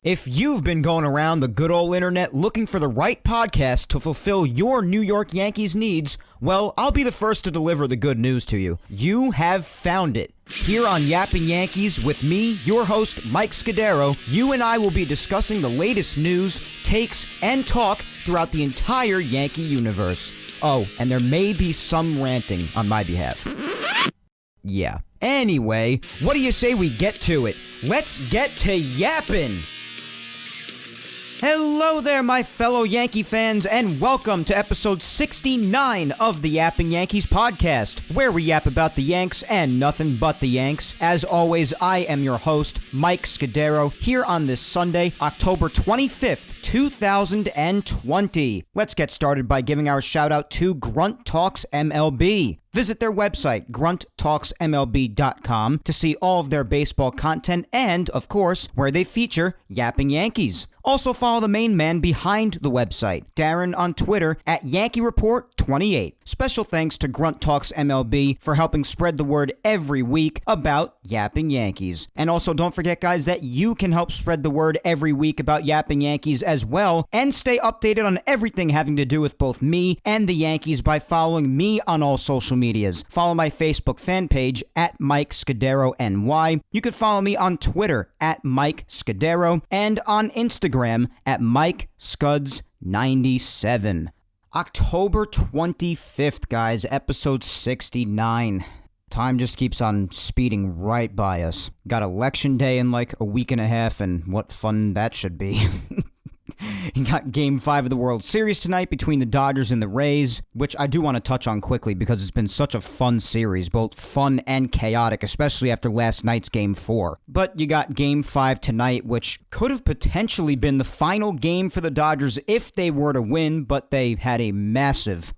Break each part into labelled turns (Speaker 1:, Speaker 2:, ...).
Speaker 1: If you've been going around the good old internet looking for the right podcast to fulfill your New York Yankees needs, well, I'll be the first to deliver the good news to you. You have found it. Here on Yapping Yankees with me, your host, Mike Scudiero, you and I will be discussing the latest news, takes, and talk throughout the entire Yankee universe. Oh, and there may be some ranting on my behalf. Yeah. Anyway, what do you say we get to it? Let's get to yapping! Hello there, my fellow Yankee fans, and welcome to episode 69 of the Yapping Yankees podcast, where we yap about the Yanks and nothing but the Yanks. As always, I am your host, Mike Scudiero, here on this Sunday, October 25th, 2020. Let's get started by giving our shout out to Grunt Talks MLB. Visit their website, grunttalksmlb.com, to see all of their baseball content and, of course, where they feature Yapping Yankees. Also follow the main man behind the website, Darren, on Twitter at Yankee Report 28. Special thanks to Grunt Talks MLB for helping spread the word every week about Yapping Yankees. And also don't forget, guys, that you can help spread the word every week about Yapping Yankees as well, and stay updated on everything having to do with both me and the Yankees by following me on all social medias. Follow my Facebook fan page at Mike Scudiero NY. You can follow me on Twitter at Mike Scudiero and on Instagram at Mike Scuds97. October 25th, guys, episode 69. Time just keeps on speeding right by us. Got election day in like a week and a half, and what fun that should be. You got Game 5 of the World Series tonight between the Dodgers and the Rays, which I do want to touch on quickly because it's been such a fun series, both fun and chaotic, especially after last night's Game 4. But you got Game 5 tonight, which could have potentially been the final game for the Dodgers if they were to win, but they had a massive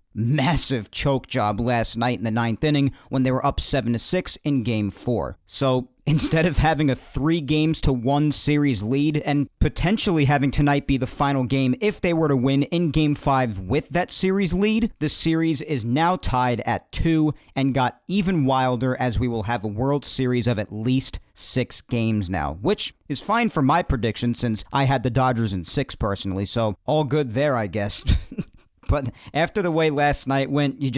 Speaker 1: choke job last night in the ninth inning when they were up 7-6 in Game 4. So instead of having a 3-1 series lead and potentially having tonight be the final game if they were to win in Game 5 with that series lead, the series is now tied at 2 and got even wilder as we will have a World Series of at least 6 games now, which is fine for my prediction since I had the Dodgers in 6 personally, so all good there, I guess. But after the way last night went, you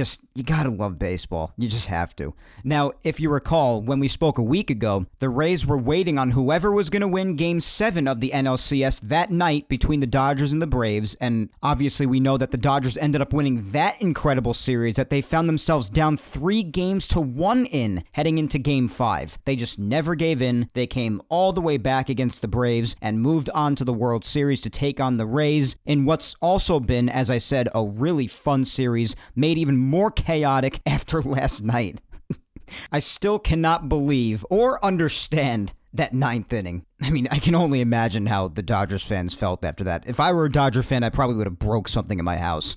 Speaker 1: gotta love baseball. You just have to. Now, if you recall, when we spoke a week ago, the Rays were waiting on whoever was going to win Game 7 of the NLCS that night between the Dodgers and the Braves, and obviously we know that the Dodgers ended up winning that incredible series that they found themselves down 3-1 in heading into Game 5. They just never gave in. They came all the way back against the Braves and moved on to the World Series to take on the Rays in what's also been, as I said, a really fun series, made even more chaotic after last night. I still cannot believe or understand that ninth inning. I mean, I can only imagine how the Dodgers fans felt after that. If I were a Dodger fan, I probably would have broke something in my house.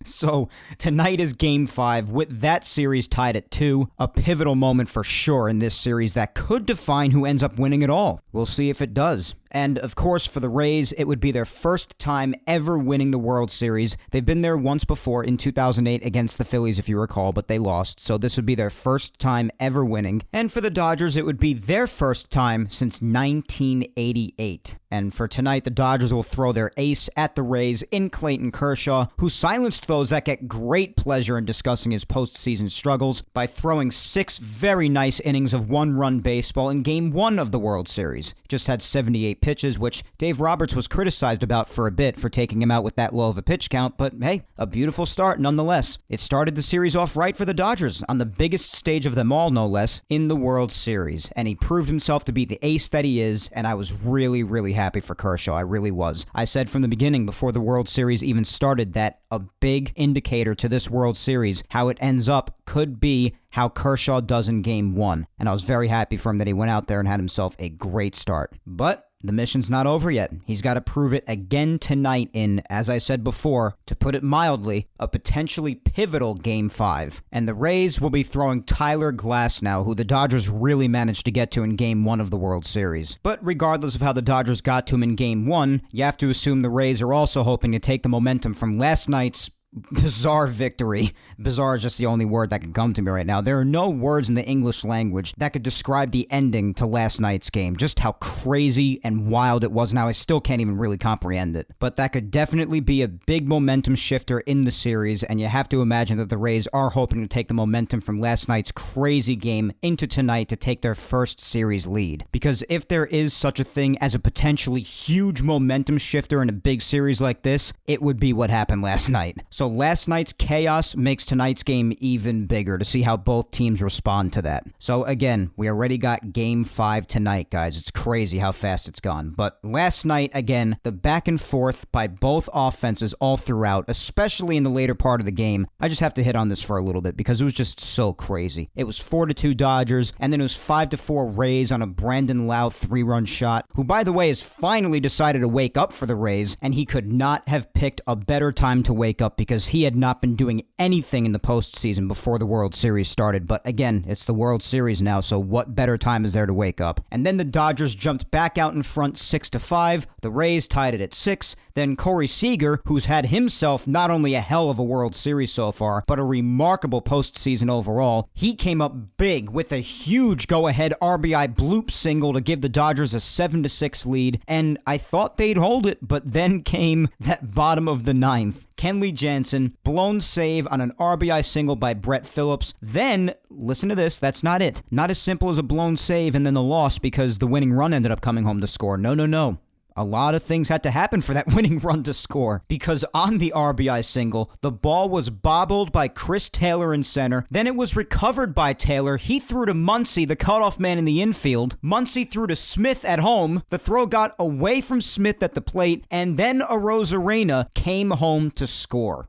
Speaker 1: So, tonight is Game 5, with that series tied at 2. A pivotal moment for sure in this series that could define who ends up winning it all. We'll see if it does. And, of course, for the Rays, it would be their first time ever winning the World Series. They've been there once before in 2008 against the Phillies, if you recall, but they lost. So this would be their first time ever winning. And for the Dodgers, it would be their first time since 1988. And for tonight, the Dodgers will throw their ace at the Rays in Clayton Kershaw, who silenced those that get great pleasure in discussing his postseason struggles by throwing 6 very nice innings of one-run baseball in Game 1 of the World Series. Just had 78 pitches, which Dave Roberts was criticized about for a bit for taking him out with that low of a pitch count, but hey, a beautiful start nonetheless. It started the series off right for the Dodgers, on the biggest stage of them all, no less, in the World Series, and he proved himself to be the ace that he is, and I was really happy for Kershaw. I really was. I said from the beginning, before the World Series even started, that a big indicator to this World Series, how it ends up, could be how Kershaw does in Game 1. And I was very happy for him that he went out there and had himself a great start. But the mission's not over yet. He's got to prove it again tonight in, as I said before, to put it mildly, a potentially pivotal Game 5. And the Rays will be throwing Tyler Glasnow, who the Dodgers really managed to get to in Game 1 of the World Series. But regardless of how the Dodgers got to him in Game 1, you have to assume the Rays are also hoping to take the momentum from last night's bizarre victory. Bizarre is just the only word that can come to me right now. There are no words in the English language that could describe the ending to last night's game. Just how crazy and wild it was. Now, I still can't even really comprehend it. But that could definitely be a big momentum shifter in the series, and you have to imagine that the Rays are hoping to take the momentum from last night's crazy game into tonight to take their first series lead. Because if there is such a thing as a potentially huge momentum shifter in a big series like this, it would be what happened last night. So last night's chaos makes tonight's game even bigger to see how both teams respond to that. So again, we already got Game 5 tonight, guys. It's crazy how fast it's gone. But last night, again, the back and forth by both offenses all throughout, especially in the later part of the game. I just have to hit on this for a little bit because it was just so crazy. It was 4-2 Dodgers, and then it was 5-4 Rays on a Brandon Lau 3-run shot, who, by the way, has finally decided to wake up for the Rays, and he could not have picked a better time to wake up because he had not been doing anything in the postseason before the World Series started. But again, it's the World Series now, so what better time is there to wake up? And then the Dodgers jumped back out in front 6-5. The Rays tied it at 6. Then Corey Seager, who's had himself not only a hell of a World Series so far, but a remarkable postseason overall, he came up big with a huge go-ahead RBI bloop single to give the Dodgers a 7-6 lead, and I thought they'd hold it, but then came that bottom of the ninth. Kenley Jansen, blown save on an RBI single by Brett Phillips. Then, listen to this, that's not it. Not as simple as a blown save and then the loss because the winning run ended up coming home to score. No. A lot of things had to happen for that winning run to score, because on the RBI single, the ball was bobbled by Chris Taylor in center, then it was recovered by Taylor, he threw to Muncy, the cutoff man in the infield, Muncy threw to Smith at home, the throw got away from Smith at the plate, and then Arozarena came home to score.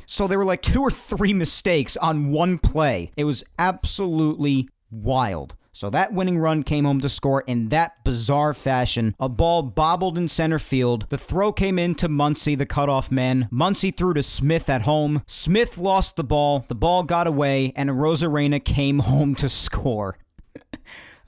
Speaker 1: So there were like 2 or 3 mistakes on one play. It was absolutely wild. So that winning run came home to score in that bizarre fashion. A ball bobbled in center field. The throw came in to Muncy, the cutoff man. Muncy threw to Smith at home. Smith lost the ball. The ball got away, and Arozarena came home to score.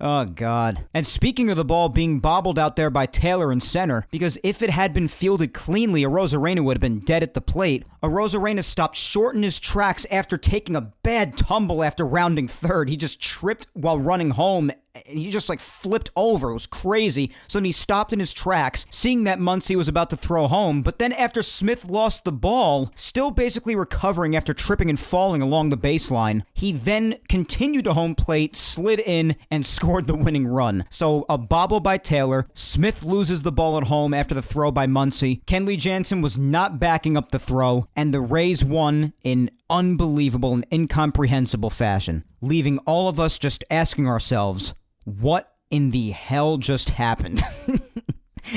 Speaker 1: Oh, God. And speaking of the ball being bobbled out there by Taylor in center, because if it had been fielded cleanly, Arozarena would have been dead at the plate. Arozarena stopped short in his tracks after taking a bad tumble after rounding third. He just tripped while running home. He just flipped over. It was crazy. So then he stopped in his tracks, seeing that Muncy was about to throw home. But then after Smith lost the ball, still basically recovering after tripping and falling along the baseline, he then continued to home plate, slid in, and scored the winning run. So a bobble by Taylor. Smith loses the ball at home after the throw by Muncy. Kenley Jansen was not backing up the throw, and the Rays won in unbelievable and incomprehensible fashion, leaving all of us just asking ourselves, what in the hell just happened?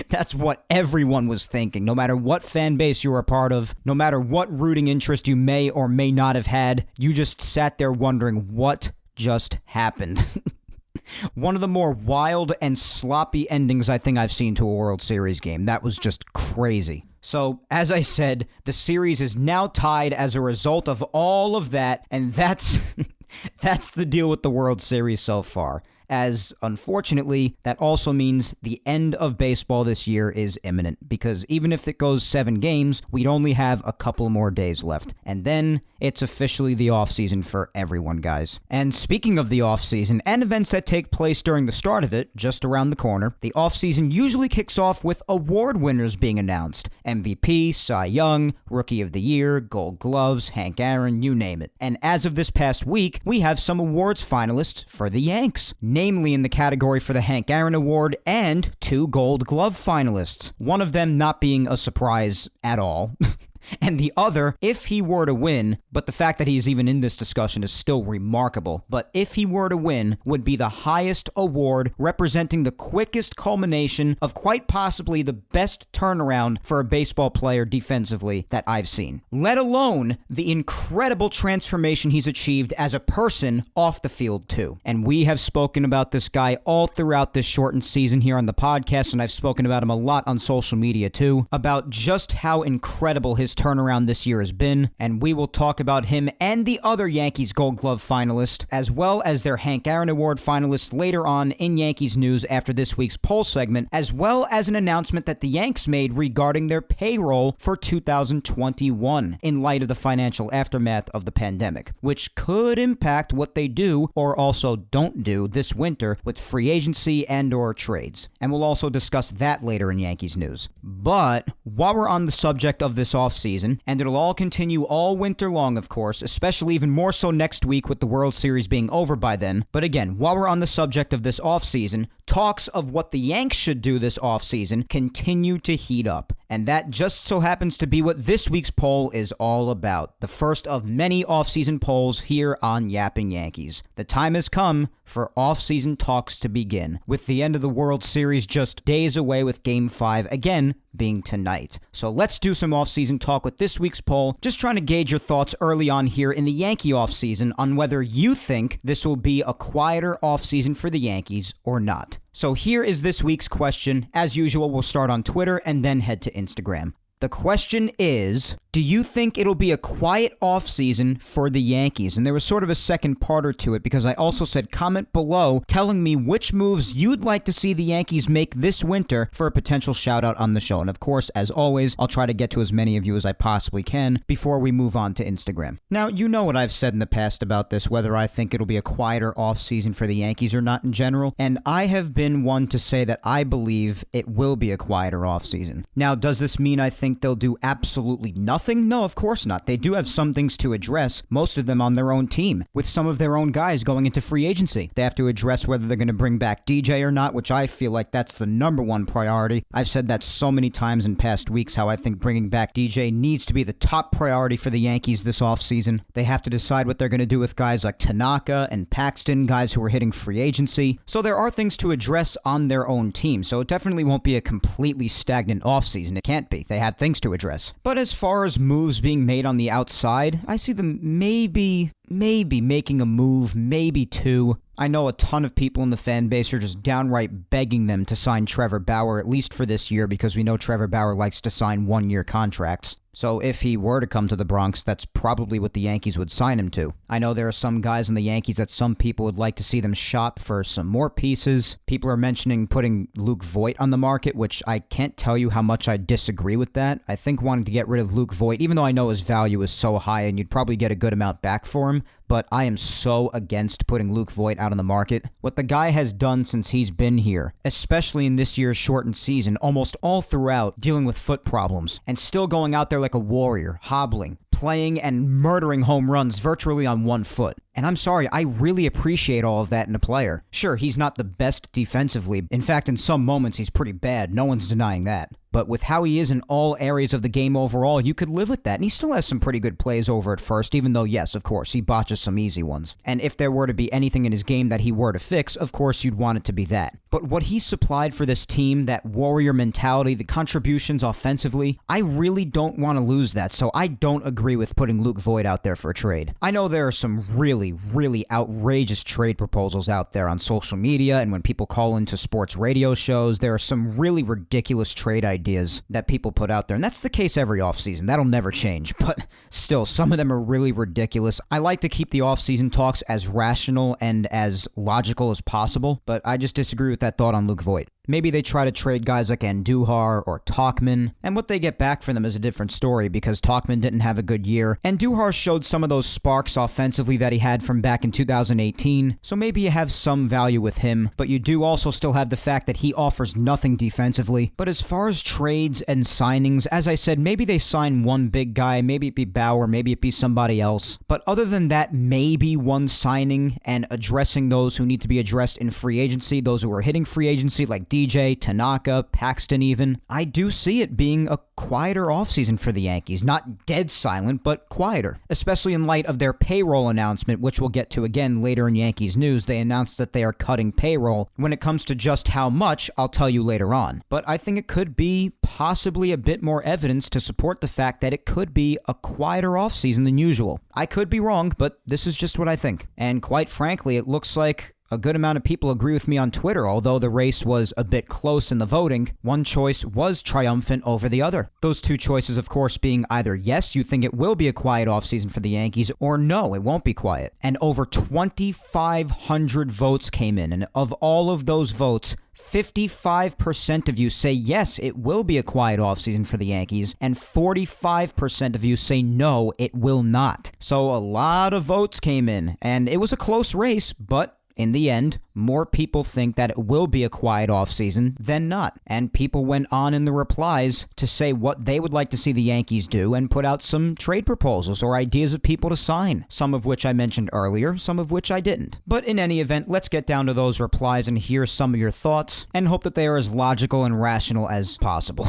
Speaker 1: That's what everyone was thinking, no matter what fan base you were a part of, no matter what rooting interest you may or may not have had, you just sat there wondering what just happened. One of the more wild and sloppy endings I think I've seen to a World Series game. That was just crazy. So, as I said, the series is now tied as a result of all of that, and that's the deal with the World Series so far. As, unfortunately, that also means the end of baseball this year is imminent, because even if it goes 7 games, we'd only have a couple more days left. And then it's officially the offseason for everyone, guys. And speaking of the offseason and events that take place during the start of it, just around the corner, the offseason usually kicks off with award winners being announced. MVP, Cy Young, Rookie of the Year, Gold Gloves, Hank Aaron, you name it. And as of this past week, we have some awards finalists for the Yanks, namely in the category for the Hank Aaron Award, and 2 Gold Glove finalists. One of them not being a surprise at all. And the other, if he were to win, but the fact that he's even in this discussion is still remarkable, but if he were to win, would be the highest award representing the quickest culmination of quite possibly the best turnaround for a baseball player defensively that I've seen. Let alone the incredible transformation he's achieved as a person off the field too. And we have spoken about this guy all throughout this shortened season here on the podcast, and I've spoken about him a lot on social media too, about just how incredible his his turnaround this year has been, and we will talk about him and the other Yankees Gold Glove finalist, as well as their Hank Aaron Award finalist later on in Yankees news after this week's poll segment, as well as an announcement that the Yanks made regarding their payroll for 2021 in light of the financial aftermath of the pandemic, which could impact what they do or also don't do this winter with free agency and or trades. And we'll also discuss that later in Yankees news. But while we're on the subject of this offseason, and it'll all continue all winter long, of course, especially even more so next week with the World Series being over by then. But again, while we're on the subject of this offseason, talks of what the Yanks should do this offseason continue to heat up. And that just so happens to be what this week's poll is all about. The first of many offseason polls here on Yapping Yankees. The time has come for offseason talks to begin, with the end of the World Series just days away with Game 5 again being tonight. So let's do some offseason talk with this week's poll, just trying to gauge your thoughts early on here in the Yankee offseason on whether you think this will be a quieter offseason for the Yankees or not. So here is this week's question. As usual, we'll start on Twitter and then head to Instagram. The question is, do you think it'll be a quiet offseason for the Yankees? And there was sort of a second parter to it because I also said comment below telling me which moves you'd like to see the Yankees make this winter for a potential shout out on the show. And of course, as always, I'll try to get to as many of you as I possibly can before we move on to Instagram. Now, you know what I've said in the past about this, whether I think it'll be a quieter offseason for the Yankees or not in general. And I have been one to say that I believe it will be a quieter offseason. Now, does this mean I think they'll do absolutely nothing? No, of course not. They do have some things to address, most of them on their own team, with some of their own guys going into free agency. They have to address whether they're going to bring back DJ or not, which I feel like that's the number one priority. I've said that so many times in past weeks, how I think bringing back DJ needs to be the top priority for the Yankees this offseason. They have to decide what they're going to do with guys like Tanaka and Paxton, guys who are hitting free agency. So there are things to address on their own team, so it definitely won't be a completely stagnant offseason. It can't be. They have things to address. But as far as moves being made on the outside, I see them maybe making a move, maybe two. I know a ton of people in the fan base are just downright begging them to sign Trevor Bauer, at least for this year, because we know Trevor Bauer likes to sign one-year contracts. So if he were to come to the Bronx, that's probably what the Yankees would sign him to. I know there are some guys in the Yankees that some people would like to see them shop for some more pieces. People are mentioning putting Luke Voit on the market, which I can't tell you how much I disagree with that. I think wanting to get rid of Luke Voit, even though I know his value is so high and you'd probably get a good amount back for him, but I am so against putting Luke Voit out on the market. What the guy has done since he's been here, especially in this year's shortened season, almost all throughout, dealing with foot problems, and still going out there like a warrior, hobbling, playing and murdering home runs virtually on one foot. And I'm sorry, I really appreciate all of that in a player. Sure, he's not the best defensively. In fact, in some moments, he's pretty bad. No one's denying that. But with how he is in all areas of the game overall, you could live with that. And he still has some pretty good plays over at first, even though, yes, of course, he botches some easy ones. And if there were to be anything in his game that he were to fix, of course, you'd want it to be that. But what he supplied for this team, that warrior mentality, the contributions offensively, I really don't want to lose that. So I don't agree with putting Luke Voit out there for a trade. I know there are some really outrageous trade proposals out there on social media, and when people call into sports radio shows, there are some really ridiculous trade ideas that people put out there, and that's the case every offseason. That'll never change, but still, some of them are really ridiculous. I like to keep the offseason talks as rational and as logical as possible, but I just disagree with that thought on Luke Voit. Maybe they try to trade guys like Andujar or Tauchman, and what they get back for them is a different story because Tauchman didn't have a good year. Andujar showed some of those sparks offensively that he had from back in 2018, so maybe you have some value with him, but you do also still have the fact that he offers nothing defensively. But as far as trades and signings, as I said, maybe they sign one big guy, maybe it be Bauer, maybe it be somebody else. But other than that, maybe one signing and addressing those who need to be addressed in free agency, those who are hitting free agency like DJ, Tanaka, Paxton even. I do see it being a quieter offseason for the Yankees. Not dead silent, but quieter. Especially in light of their payroll announcement, which we'll get to again later in Yankees news. They announced that they are cutting payroll. When it comes to just how much, I'll tell you later on. But I think it could be possibly a bit more evidence to support the fact that it could be a quieter offseason than usual. I could be wrong, but this is just what I think. And quite frankly, it looks like a good amount of people agree with me on Twitter. Although the race was a bit close in the voting, one choice was triumphant over the other. Those two choices, of course, being either yes, you think it will be a quiet offseason for the Yankees, or no, it won't be quiet. And over 2,500 votes came in, and of all of those votes, 55% of you say yes, it will be a quiet offseason for the Yankees, and 45% of you say no, it will not. So a lot of votes came in, and it was a close race, but in the end, more people think that it will be a quiet offseason than not. And people went on in the replies to say what they would like to see the Yankees do and put out some trade proposals or ideas of people to sign, some of which I mentioned earlier, some of which I didn't. But in any event, let's get down to those replies and hear some of your thoughts and hope that they are as logical and rational as possible.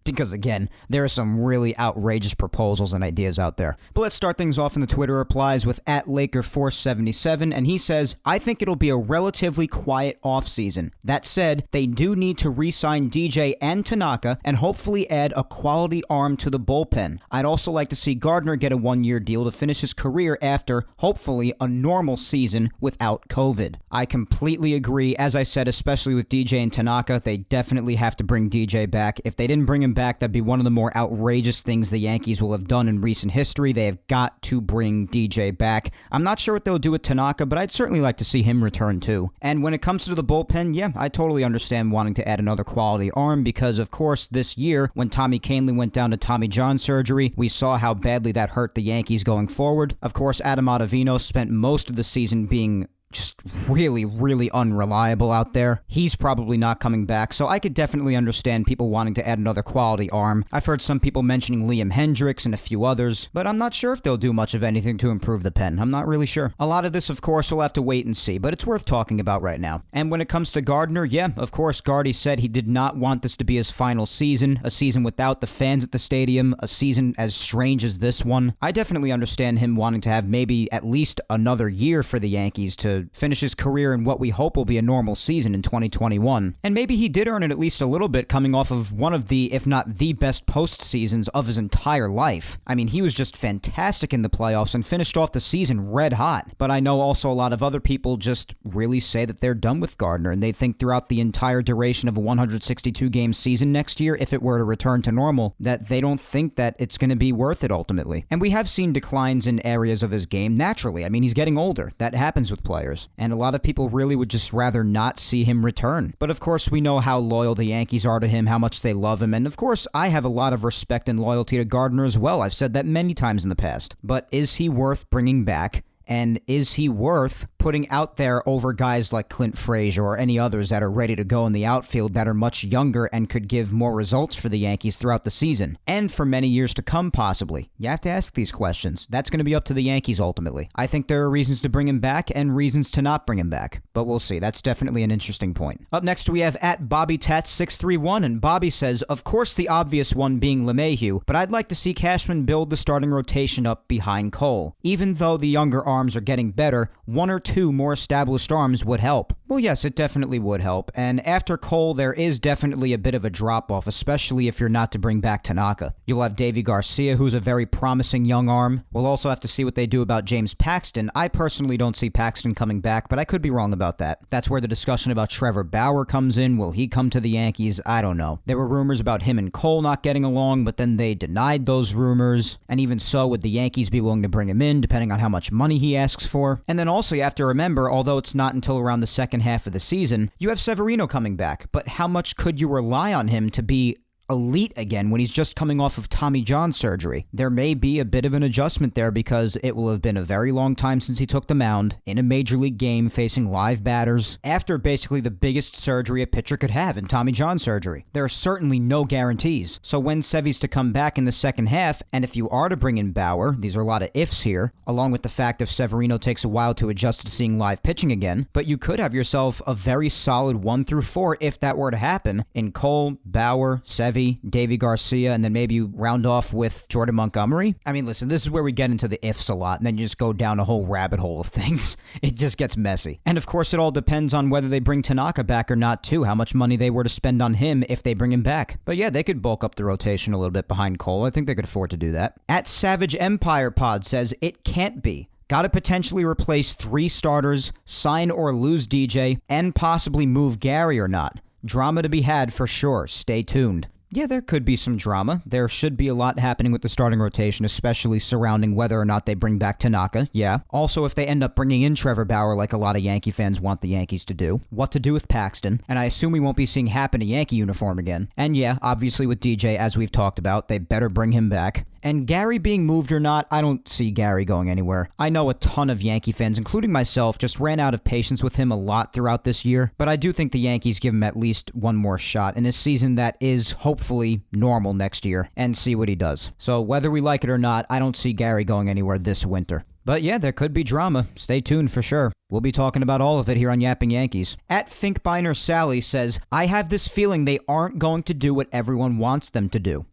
Speaker 1: Because again, there are some really outrageous proposals and ideas out there. But let's start things off in the Twitter replies with @Laker477, and he says, I think it'll be a relatively quiet offseason. That said, they do need to re-sign DJ and Tanaka and hopefully add a quality arm to the bullpen. I'd also like to see Gardner get a one-year deal to finish his career after, hopefully, a normal season without COVID. I completely agree. As I said, especially with DJ and Tanaka, they definitely have to bring DJ back. If they didn't bring him back, that'd be one of the more outrageous things the Yankees will have done in recent history. They have got to bring DJ back. I'm not sure what they'll do with Tanaka, but I'd certainly like to see him return too. And when it comes to the bullpen, yeah, I totally understand wanting to add another quality arm because, of course, this year, when Tommy Kahnle went down to Tommy John surgery, we saw how badly that hurt the Yankees going forward. Of course, Adam Ottavino spent most of the season being just really, really unreliable out there. He's probably not coming back, so I could definitely understand people wanting to add another quality arm. I've heard some people mentioning Liam Hendricks and a few others, but I'm not sure if they'll do much of anything to improve the pen. I'm not really sure. A lot of this, of course, we'll have to wait and see, but it's worth talking about right now. And when it comes to Gardner, yeah, of course, Gardy said he did not want this to be his final season, a season without the fans at the stadium, a season as strange as this one. I definitely understand him wanting to have maybe at least another year for the Yankees to finish his career in what we hope will be a normal season in 2021. And maybe he did earn it at least a little bit coming off of one of the, if not the best postseasons of his entire life. I mean, he was just fantastic in the playoffs and finished off the season red hot. But I know also a lot of other people just really say that they're done with Gardner and they think throughout the entire duration of a 162-game season next year, if it were to return to normal, that they don't think that it's going to be worth it ultimately. And we have seen declines in areas of his game naturally. I mean, he's getting older. That happens with players. And a lot of people really would just rather not see him return. But of course, we know how loyal the Yankees are to him, how much they love him, and of course, I have a lot of respect and loyalty to Gardner as well. I've said that many times in the past. But is he worth bringing back? And is he worth putting out there over guys like Clint Frazier or any others that are ready to go in the outfield that are much younger and could give more results for the Yankees throughout the season? And for many years to come, possibly. You have to ask these questions. That's going to be up to the Yankees ultimately. I think there are reasons to bring him back and reasons to not bring him back. But we'll see. That's definitely an interesting point. Up next, we have @BobbyTats631, and Bobby says, of course the obvious one being LeMahieu, but I'd like to see Cashman build the starting rotation up behind Cole. Even though the younger arms are getting better, one or two more established arms would help. Well, yes, it definitely would help. And after Cole, there is definitely a bit of a drop-off, especially if you're not to bring back Tanaka. You'll have Davy Garcia, who's a very promising young arm. We'll also have to see what they do about James Paxton. I personally don't see Paxton coming back, but I could be wrong about that. That's where the discussion about Trevor Bauer comes in. Will he come to the Yankees? I don't know. There were rumors about him and Cole not getting along, but then they denied those rumors. And even so, would the Yankees be willing to bring him in, depending on how much money he asks for? And then also you have to remember, although it's not until around the second half of the season, you have Severino coming back, but how much could you rely on him to be elite again when he's just coming off of Tommy John surgery? There may be a bit of an adjustment there because it will have been a very long time since he took the mound in a major league game facing live batters after basically the biggest surgery a pitcher could have in Tommy John surgery. There are certainly no guarantees. So when Sevy's to come back in the second half, and if you are to bring in Bauer, these are a lot of ifs here, along with the fact if Severino takes a while to adjust to seeing live pitching again, but you could have yourself a very solid 1 through 4 if that were to happen in Cole, Bauer, Sevy, Davy Garcia, and then maybe you round off with Jordan Montgomery. I mean, listen, this is where we get into the ifs a lot, and then you just go down a whole rabbit hole of things. It just gets messy. And of course, it all depends on whether they bring Tanaka back or not, too, how much money they were to spend on him if they bring him back. But yeah, they could bulk up the rotation a little bit behind Cole. I think they could afford to do that. @Savage Empire Pod says, it can't be. Gotta potentially replace 3 starters, sign or lose DJ, and possibly move Gary or not. Drama to be had for sure. Stay tuned. Yeah, there could be some drama. There should be a lot happening with the starting rotation, especially surrounding whether or not they bring back Tanaka. Yeah. Also, if they end up bringing in Trevor Bauer like a lot of Yankee fans want the Yankees to do. What to do with Paxton. And I assume we won't be seeing Happ in a Yankee uniform again. And yeah, obviously with DJ, as we've talked about, they better bring him back. And Gary being moved or not, I don't see Gary going anywhere. I know a ton of Yankee fans, including myself, just ran out of patience with him a lot throughout this year, but I do think the Yankees give him at least one more shot in a season that is hopefully normal next year, and see what he does. So whether we like it or not, I don't see Gary going anywhere this winter. But yeah, there could be drama. Stay tuned for sure. We'll be talking about all of it here on Yapping Yankees. At Finkbiner Sally says, I have this feeling they aren't going to do what everyone wants them to do.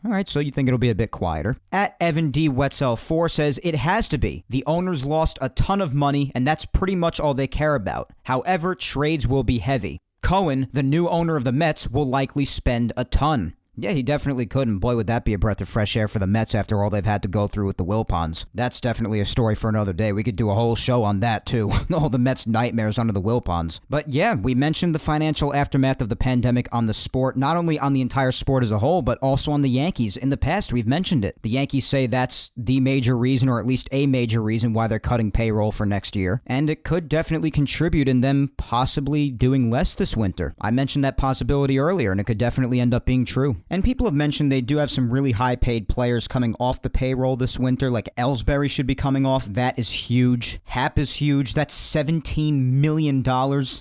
Speaker 1: All right, so you think it'll be a bit quieter. At Evan D. Wetzel 4 says, it has to be. The owners lost a ton of money, and that's pretty much all they care about. However, trades will be heavy. Cohen, the new owner of the Mets, will likely spend a ton. Yeah, he definitely could, and boy, would that be a breath of fresh air for the Mets after all they've had to go through with the Wilpons. That's definitely a story for another day. We could do a whole show on that, too. All the Mets' nightmares under the Wilpons. But yeah, we mentioned the financial aftermath of the pandemic on the sport, not only on the entire sport as a whole, but also on the Yankees. In the past, we've mentioned it. The Yankees say that's the major reason, or at least a major reason, why they're cutting payroll for next year. And it could definitely contribute in them possibly doing less this winter. I mentioned that possibility earlier, and it could definitely end up being true. And people have mentioned they do have some really high-paid players coming off the payroll this winter, like Ellsbury should be coming off. That is huge. Happ is huge. That's $17 million.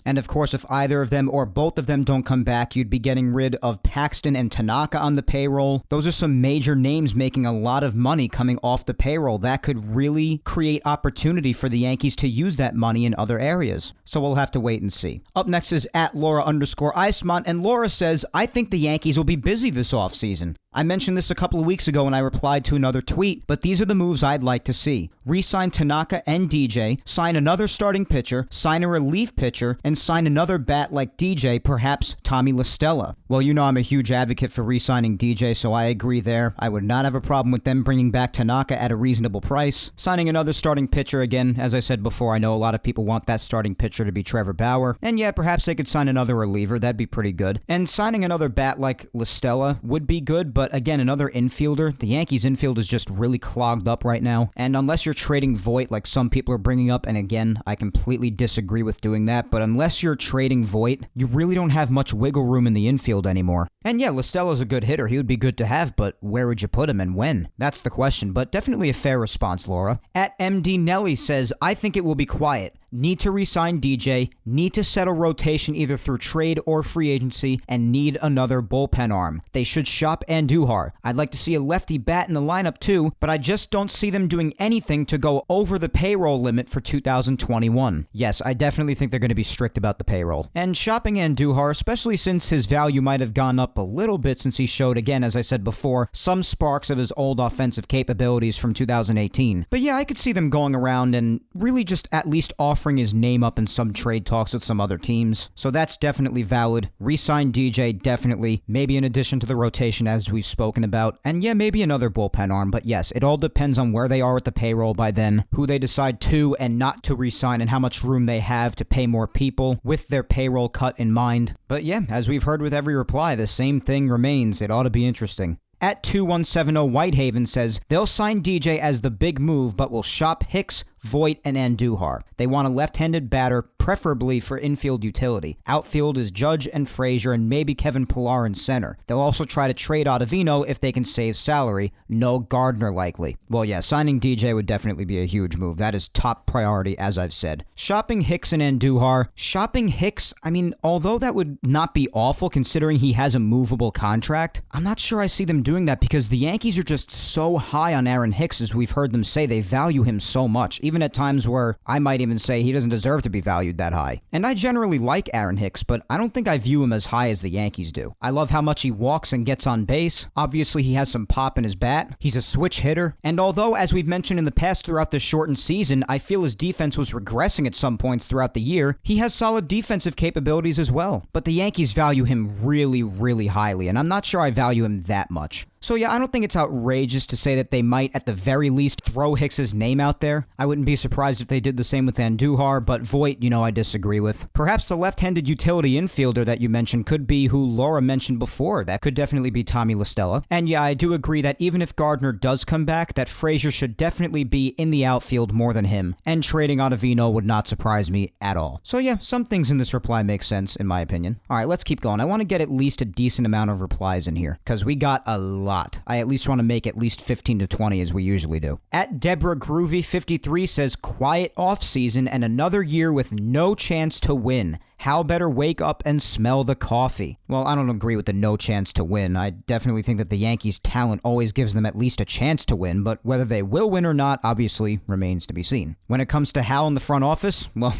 Speaker 1: And of course, if either of them or both of them don't come back, you'd be getting rid of Paxton and Tanaka on the payroll. Those are some major names making a lot of money coming off the payroll. That could really create opportunity for the Yankees to use that money in other areas. So we'll have to wait and see. Up next is at Laura_Icemont, and Laura says, I think the Yankees will be busy this offseason. I mentioned this a couple of weeks ago when I replied to another tweet, but these are the moves I'd like to see. Re-sign Tanaka and DJ, sign another starting pitcher, sign a relief pitcher, and sign another bat like DJ, perhaps Tommy La Stella. Well, you know I'm a huge advocate for re-signing DJ, so I agree there. I would not have a problem with them bringing back Tanaka at a reasonable price. Signing another starting pitcher, again, as I said before, I know a lot of people want that starting pitcher to be Trevor Bauer. And yeah, perhaps they could sign another reliever, that'd be pretty good. And signing another bat like La Stella would be good, but again, another infielder. The Yankees infield is just really clogged up right now, and unless you're trading Voit like some people are bringing up, and again, I completely disagree with doing that, but unless you're trading Voit, you really don't have much wiggle room in the infield anymore. And yeah, La Stella's a good hitter. He would be good to have, but where would you put him and when? That's the question, but definitely a fair response, Laura. At MD Nelly says, I think it will be quiet. Need to re-sign DJ, need to settle rotation either through trade or free agency, and need another bullpen arm. They should shop Andujar. I'd like to see a lefty bat in the lineup too, but I just don't see them doing anything to go over the payroll limit for 2021. Yes, I definitely think they're going to be strict about the payroll. And shopping Andujar, especially since his value might have gone up a little bit since he showed, again, as I said before, some sparks of his old offensive capabilities from 2018. But yeah, I could see them going around and really just at least offering his name up in some trade talks with some other teams. So that's definitely valid. Re-sign DJ, definitely. Maybe in addition to the rotation as we've spoken about. And yeah, maybe another bullpen arm. But yes, it all depends on where they are with the payroll by then, who they decide to and not to re-sign, and how much room they have to pay more people with their payroll cut in mind. But yeah, as we've heard with every reply, the same thing remains. It ought to be interesting. At 2170 Whitehaven says, they'll sign DJ as the big move, but will shop Hicks, Voit, and Andujar. They want a left-handed batter, preferably for infield utility. Outfield is Judge and Frazier, and maybe Kevin Pillar in center. They'll also try to trade Ottavino if they can save salary. No Gardner likely. Well, yeah, signing DJ would definitely be a huge move. That is top priority, as I've said. Shopping Hicks and Andujar. Shopping Hicks, I mean, although that would not be awful considering he has a movable contract, I'm not sure I see them doing that because the Yankees are just so high on Aaron Hicks, as we've heard them say. They value him so much, even at times where I might even say he doesn't deserve to be valued that high. And I generally like Aaron Hicks, but I don't think I view him as high as the Yankees do. I love how much he walks and gets on base. Obviously, he has some pop in his bat. He's a switch hitter. And although, as we've mentioned in the past throughout this shortened season, I feel his defense was regressing at some points throughout the year, he has solid defensive capabilities as well. But the Yankees value him really, really highly, and I'm not sure I value him that much. So yeah, I don't think it's outrageous to say that they might at the very least throw Hicks's name out there. I wouldn't be surprised if they did the same with Andujar, but Voit, I disagree with. Perhaps the left-handed utility infielder that you mentioned could be who Laura mentioned before. That could definitely be Tommy La Stella. And yeah, I do agree that even if Gardner does come back, that Frazier should definitely be in the outfield more than him, and trading Ottavino would not surprise me at all. So yeah, some things in this reply make sense, in my opinion. Alright, let's keep going. I want to get at least a decent amount of replies in here, because we got a lot. I at least want to make at least 15 to 20 as we usually do. At Deborah Groovy 53 says, quiet offseason and another year with no chance to win. How better wake up and smell the coffee? Well, I don't agree with the no chance to win. I definitely think that the Yankees' talent always gives them at least a chance to win, but whether they will win or not obviously remains to be seen. When it comes to Hal in the front office, well,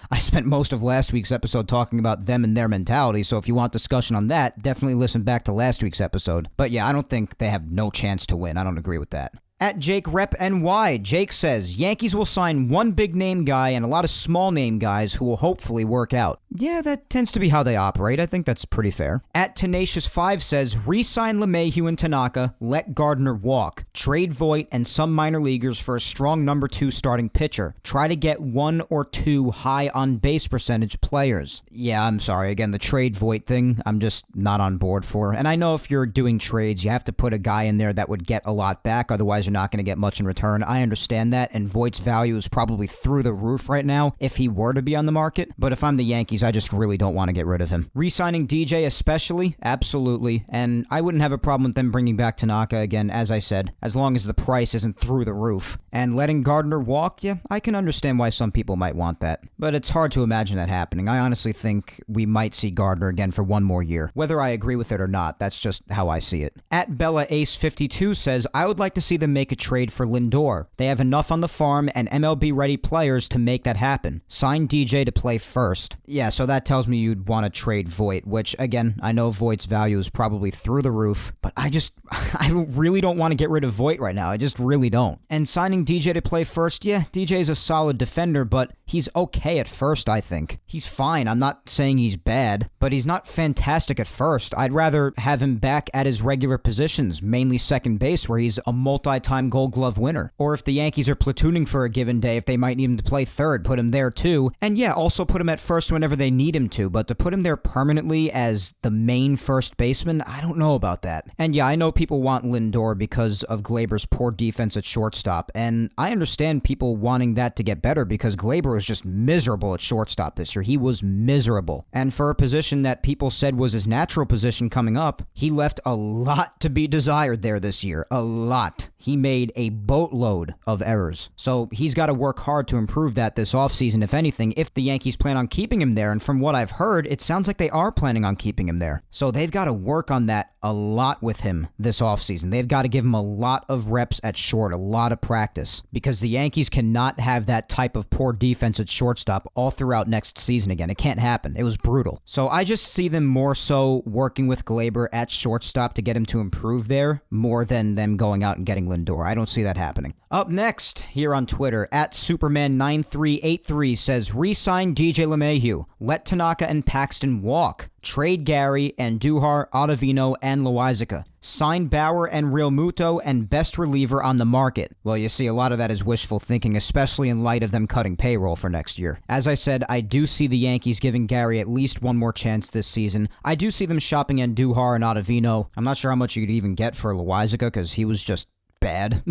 Speaker 1: I spent most of last week's episode talking about them and their mentality, so if you want discussion on that, definitely listen back to last week's episode. But yeah, I don't think they have no chance to win. I don't agree with that. At Jake Rep NY, Jake says, Yankees will sign one big name guy and a lot of small name guys who will hopefully work out. Yeah, that tends to be how they operate. I think that's pretty fair. At Tenacious5 says, re-sign LeMahieu and Tanaka, let Gardner walk. Trade Voit and some minor leaguers for a strong number 2 starting pitcher. Try to get 1 or 2 high on base percentage players. Yeah, I'm sorry. Again, the trade Voit thing, I'm just not on board for. And I know if you're doing trades, you have to put a guy in there that would get a lot back. Otherwise, you're not going to get much in return. I understand that, and Voigt's value is probably through the roof right now if he were to be on the market. But if I'm the Yankees, I just really don't want to get rid of him. Re-signing DJ especially, absolutely. And I wouldn't have a problem with them bringing back Tanaka again, as I said, as long as the price isn't through the roof. And letting Gardner walk, yeah, I can understand why some people might want that. But it's hard to imagine that happening. I honestly think we might see Gardner again for one more year. Whether I agree with it or not, that's just how I see it. At Bella Ace 52 says, I would like to see them make a trade for Lindor. They have enough on the farm and MLB-ready players to make that happen. Sign DJ to play first. Yeah, so that tells me you'd want to trade Voit, which, again, I know Voit's value is probably through the roof, but I really don't want to get rid of Voit right now. I just really don't. And signing DJ to play first, yeah, DJ's a solid defender, but he's okay at first, I think. He's fine. I'm not saying he's bad, but he's not fantastic at first. I'd rather have him back at his regular positions, mainly second base, where he's a multi-time Gold Glove winner. Or if the Yankees are platooning for a given day, if they might need him to play third, put him there too. And yeah, also put him at first whenever they need him to, but to put him there permanently as the main first baseman, I don't know about that. And yeah, I know people want Lindor because of Glaber's poor defense at shortstop, and I understand people wanting that to get better because Glaber was just miserable at shortstop this year. He was miserable. And for a position that people said was his natural position coming up, he left a lot to be desired there this year. A lot. He made a boatload of errors. So he's got to work hard to improve that this offseason, if anything, if the Yankees plan on keeping him there. And from what I've heard, it sounds like they are planning on keeping him there. So they've got to work on that a lot with him this offseason. They've got to give him a lot of reps at short, a lot of practice, because the Yankees cannot have that type of poor defense at shortstop all throughout next season again. It can't happen. It was brutal. So I just see them more so working with Glaber at shortstop to get him to improve there more than them going out and getting Lindor. I don't see that happening. Up next, here on Twitter, at Superman9383 says, re-sign DJ LeMahieu. Let Tanaka and Paxton walk. Trade Gary, Andujar, Ottavino, and Loizica. Sign Bauer and Real Muto and best reliever on the market. Well, you see, a lot of that is wishful thinking, especially in light of them cutting payroll for next year. As I said, I do see the Yankees giving Gary at least one more chance this season. I do see them shopping Andujar and Ottavino. I'm not sure how much you could even get for Loizica because he was just bad.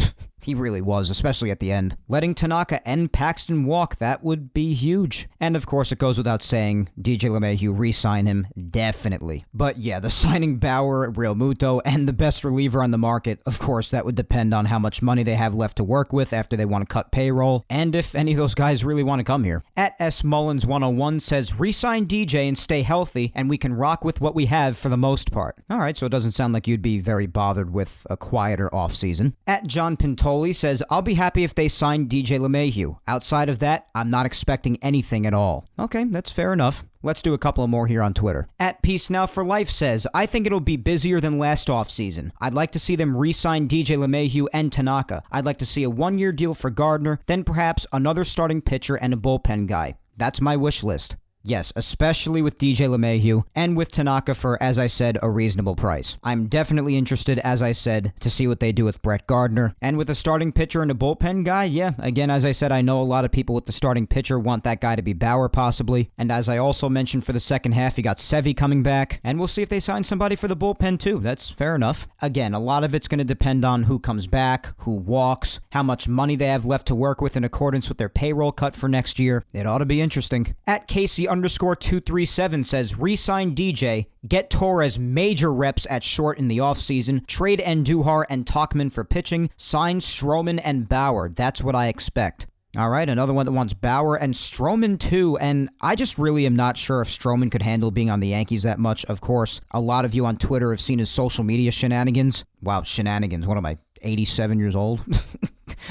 Speaker 1: He really was, especially at the end. Letting Tanaka and Paxton walk, that would be huge. And of course, it goes without saying, DJ LeMahieu, re-sign him, definitely. But yeah, the signing Bauer, Real Muto, and the best reliever on the market, of course, that would depend on how much money they have left to work with after they want to cut payroll, and if any of those guys really want to come here. At S Mullins 101 says, re-sign DJ and stay healthy, and we can rock with what we have for the most part. Alright, so it doesn't sound like you'd be very bothered with a quieter offseason. At John Pintoli says, I'll be happy if they sign DJ LeMahieu. Outside of that, I'm not expecting anything at all. Okay, that's fair enough. Let's do a couple more here on Twitter. At Peace Now for Life says, I think it'll be busier than last offseason. I'd like to see them re-sign DJ LeMahieu and Tanaka. I'd like to see a one-year deal for Gardner, then perhaps another starting pitcher and a bullpen guy. That's my wish list. Yes, especially with DJ LeMahieu and with Tanaka for, as I said, a reasonable price. I'm definitely interested, as I said, to see what they do with Brett Gardner. And with a starting pitcher and a bullpen guy, yeah, again, as I said, I know a lot of people with the starting pitcher want that guy to be Bauer possibly. And as I also mentioned for the second half, you got Sevy coming back. And we'll see if they sign somebody for the bullpen too. That's fair enough. Again, a lot of it's going to depend on who comes back, who walks, how much money they have left to work with in accordance with their payroll cut for next year. It ought to be interesting. At Casey_237 says, re-sign DJ, get Torres major reps at short in the offseason, trade Andujar and Tauchman for pitching, sign Stroman and Bauer. That's what I expect. All right, another one that wants Bauer and Stroman too, and I just really am not sure if Stroman could handle being on the Yankees that much. Of course, a lot of you on Twitter have seen his social media shenanigans. Wow, shenanigans. What am I, 87 years old?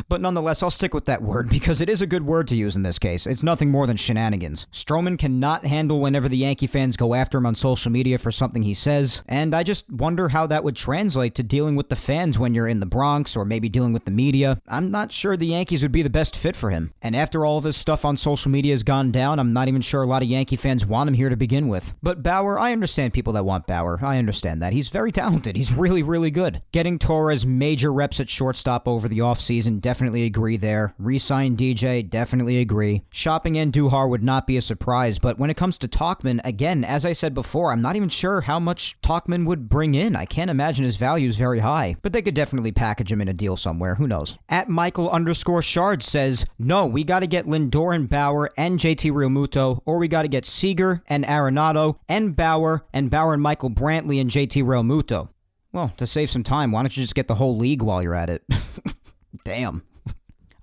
Speaker 1: But nonetheless, I'll stick with that word because it is a good word to use in this case. It's nothing more than shenanigans. Stroman cannot handle whenever the Yankee fans go after him on social media for something he says, and I just wonder how that would translate to dealing with the fans when you're in the Bronx or maybe dealing with the media. I'm not sure the Yankees would be the best fit for him. And after all of his stuff on social media has gone down, I'm not even sure a lot of Yankee fans want him here to begin with. But Bauer, I understand people that want Bauer. I understand that. He's very talented. He's really, really good. Getting Torres major reps at shortstop over the offseason, definitely agree there. Re-sign DJ, definitely agree. Shopping Andujar would not be a surprise, but when it comes to Tauchman, again, as I said before, I'm not even sure how much Tauchman would bring in. I can't imagine his value is very high, but they could definitely package him in a deal somewhere. Who knows? At Michael_Shard says, no, we got to get Lindor and Bauer and JT Realmuto, or we got to get Seager and Arenado and Bauer and Michael Brantley and JT Realmuto. Well, to save some time, why don't you just get the whole league while you're at it? Damn.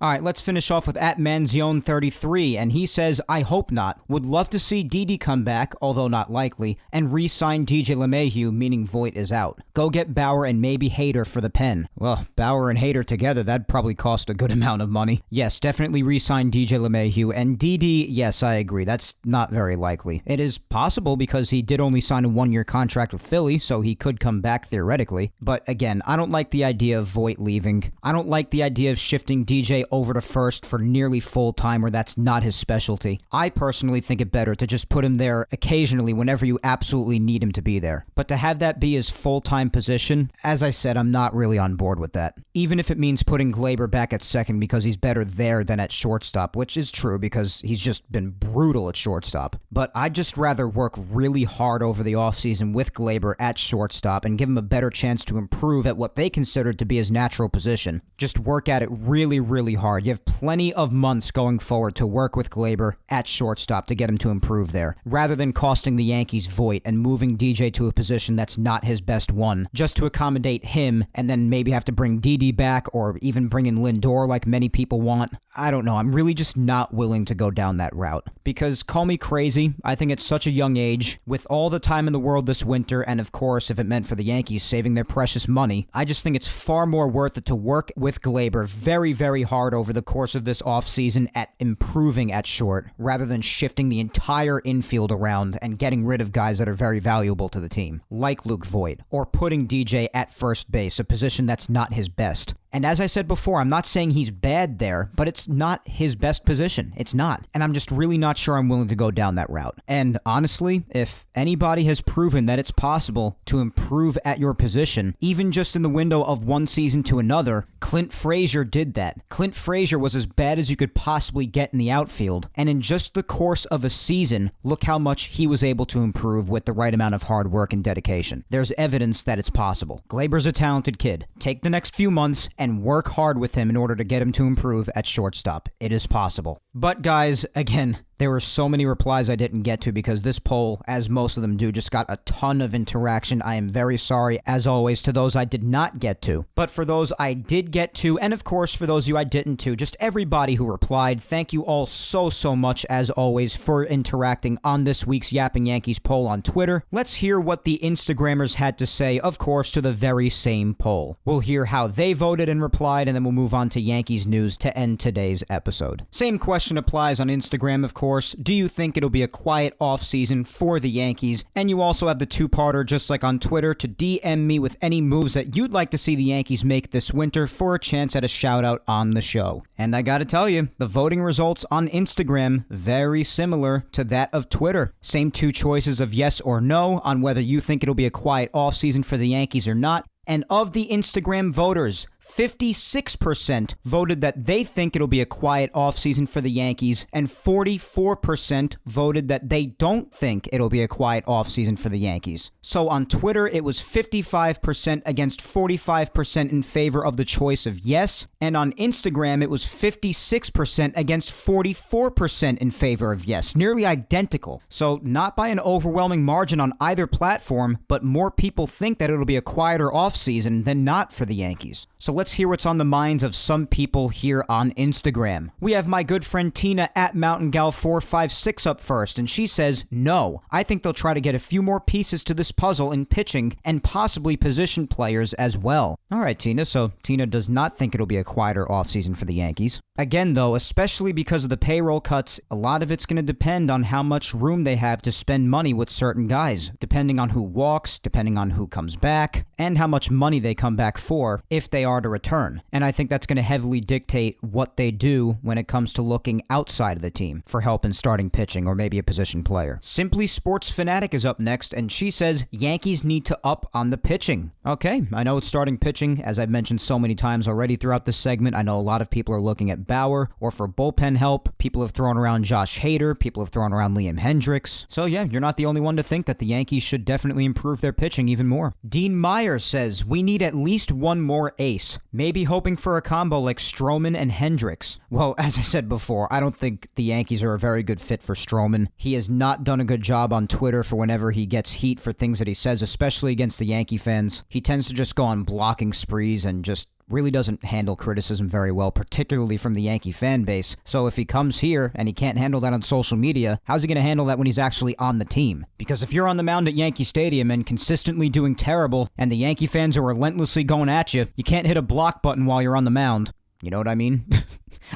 Speaker 1: All right, let's finish off with @Manzione33, and he says, I hope not. Would love to see Didi come back, although not likely, and re-sign DJ LeMahieu, meaning Voit is out. Go get Bauer and maybe Hader for the pen. Well, Bauer and Hader together, that'd probably cost a good amount of money. Yes, definitely re-sign DJ LeMahieu, and Didi, yes, I agree. That's not very likely. It is possible because he did only sign a one-year contract with Philly, so he could come back theoretically. But again, I don't like the idea of Voit leaving. I don't like the idea of shifting DJ over to first for nearly full time where that's not his specialty. I personally think it better to just put him there occasionally whenever you absolutely need him to be there. But to have that be his full-time position, as I said, I'm not really on board with that. Even if it means putting Gleyber back at second because he's better there than at shortstop, which is true because he's just been brutal at shortstop. But I'd just rather work really hard over the offseason with Gleyber at shortstop and give him a better chance to improve at what they considered to be his natural position. Just work at it really, really hard. You have plenty of months going forward to work with Gleyber at shortstop to get him to improve there, rather than costing the Yankees Voit and moving DJ to a position that's not his best one, just to accommodate him and then maybe have to bring Didi back or even bring in Lindor like many people want. I don't know. I'm really just not willing to go down that route. Because call me crazy, I think at such a young age, with all the time in the world this winter, and of course, if it meant for the Yankees saving their precious money, I just think it's far more worth it to work with Gleyber very, very hard over the course of this offseason at improving at short, rather than shifting the entire infield around and getting rid of guys that are very valuable to the team, like Luke Voit, or putting DJ at first base, a position that's not his best. And as I said before, I'm not saying he's bad there, but it's not his best position. It's not. And I'm just really not sure I'm willing to go down that route. And honestly, if anybody has proven that it's possible to improve at your position, even just in the window of one season to another, Clint Frazier did that. Clint Frazier was as bad as you could possibly get in the outfield. And in just the course of a season, look how much he was able to improve with the right amount of hard work and dedication. There's evidence that it's possible. Gleyber's a talented kid. Take the next few months and work hard with him in order to get him to improve at shortstop. It is possible. But guys, again, there were so many replies I didn't get to because this poll, as most of them do, just got a ton of interaction. I am very sorry, as always, to those I did not get to. But for those I did get to, and of course for those of you I didn't to, just everybody who replied, thank you all so much, as always, for interacting on this week's Yapping Yankees poll on Twitter. Let's hear what the Instagrammers had to say, of course, to the very same poll. We'll hear how they voted and replied, and then we'll move on to Yankees news to end today's episode. Same question question applies on Instagram, of course. Do you think it'll be a quiet offseason for the Yankees? And you also have the two-parter, just like on Twitter, to DM me with any moves that you'd like to see the Yankees make this winter for a chance at a shout-out on the show. And I gotta tell you, the voting results on Instagram, very similar to that of Twitter. Same two choices of yes or no on whether you think it'll be a quiet offseason for the Yankees or not. And of the Instagram voters, 56% voted that they think it'll be a quiet offseason for the Yankees, and 44% voted that they don't think it'll be a quiet offseason for the Yankees. So on Twitter, it was 55% against 45% in favor of the choice of yes, and on Instagram, it was 56% against 44% in favor of yes, nearly identical. So not by an overwhelming margin on either platform, but more people think that it'll be a quieter offseason than not for the Yankees. So let's hear what's on the minds of some people here on Instagram. We have my good friend Tina at MountainGal456 up first, and she says, no, I think they'll try to get a few more pieces to this puzzle in pitching and possibly position players as well. All right, Tina, so Tina does not think it'll be a quieter offseason for the Yankees. Again, though, especially because of the payroll cuts, a lot of it's going to depend on how much room they have to spend money with certain guys, depending on who walks, depending on who comes back, and how much money they come back for if they are to return. And I think that's going to heavily dictate what they do when it comes to looking outside of the team for help in starting pitching or maybe a position player. Simply Sports Fanatic is up next, and she says Yankees need to up on the pitching. Okay, I know it's starting pitching, as I've mentioned so many times already throughout this segment. I know a lot of people are looking at Bauer, or for bullpen help. People have thrown around Josh Hader. People have thrown around Liam Hendricks. So yeah, you're not the only one to think that the Yankees should definitely improve their pitching even more. Dean Meyer says, we need at least one more ace. Maybe hoping for a combo like Stroman and Hendricks. Well, as I said before, I don't think the Yankees are a very good fit for Stroman. He has not done a good job on Twitter for whenever he gets heat for things that he says, especially against the Yankee fans. He tends to just go on blocking sprees and just really doesn't handle criticism very well, particularly from the Yankee fan base. So if he comes here and he can't handle that on social media, how's he going to handle that when he's actually on the team? Because if you're on the mound at Yankee Stadium and consistently doing terrible, and the Yankee fans are relentlessly going at you, you can't hit a block button while you're on the mound. You know what I mean?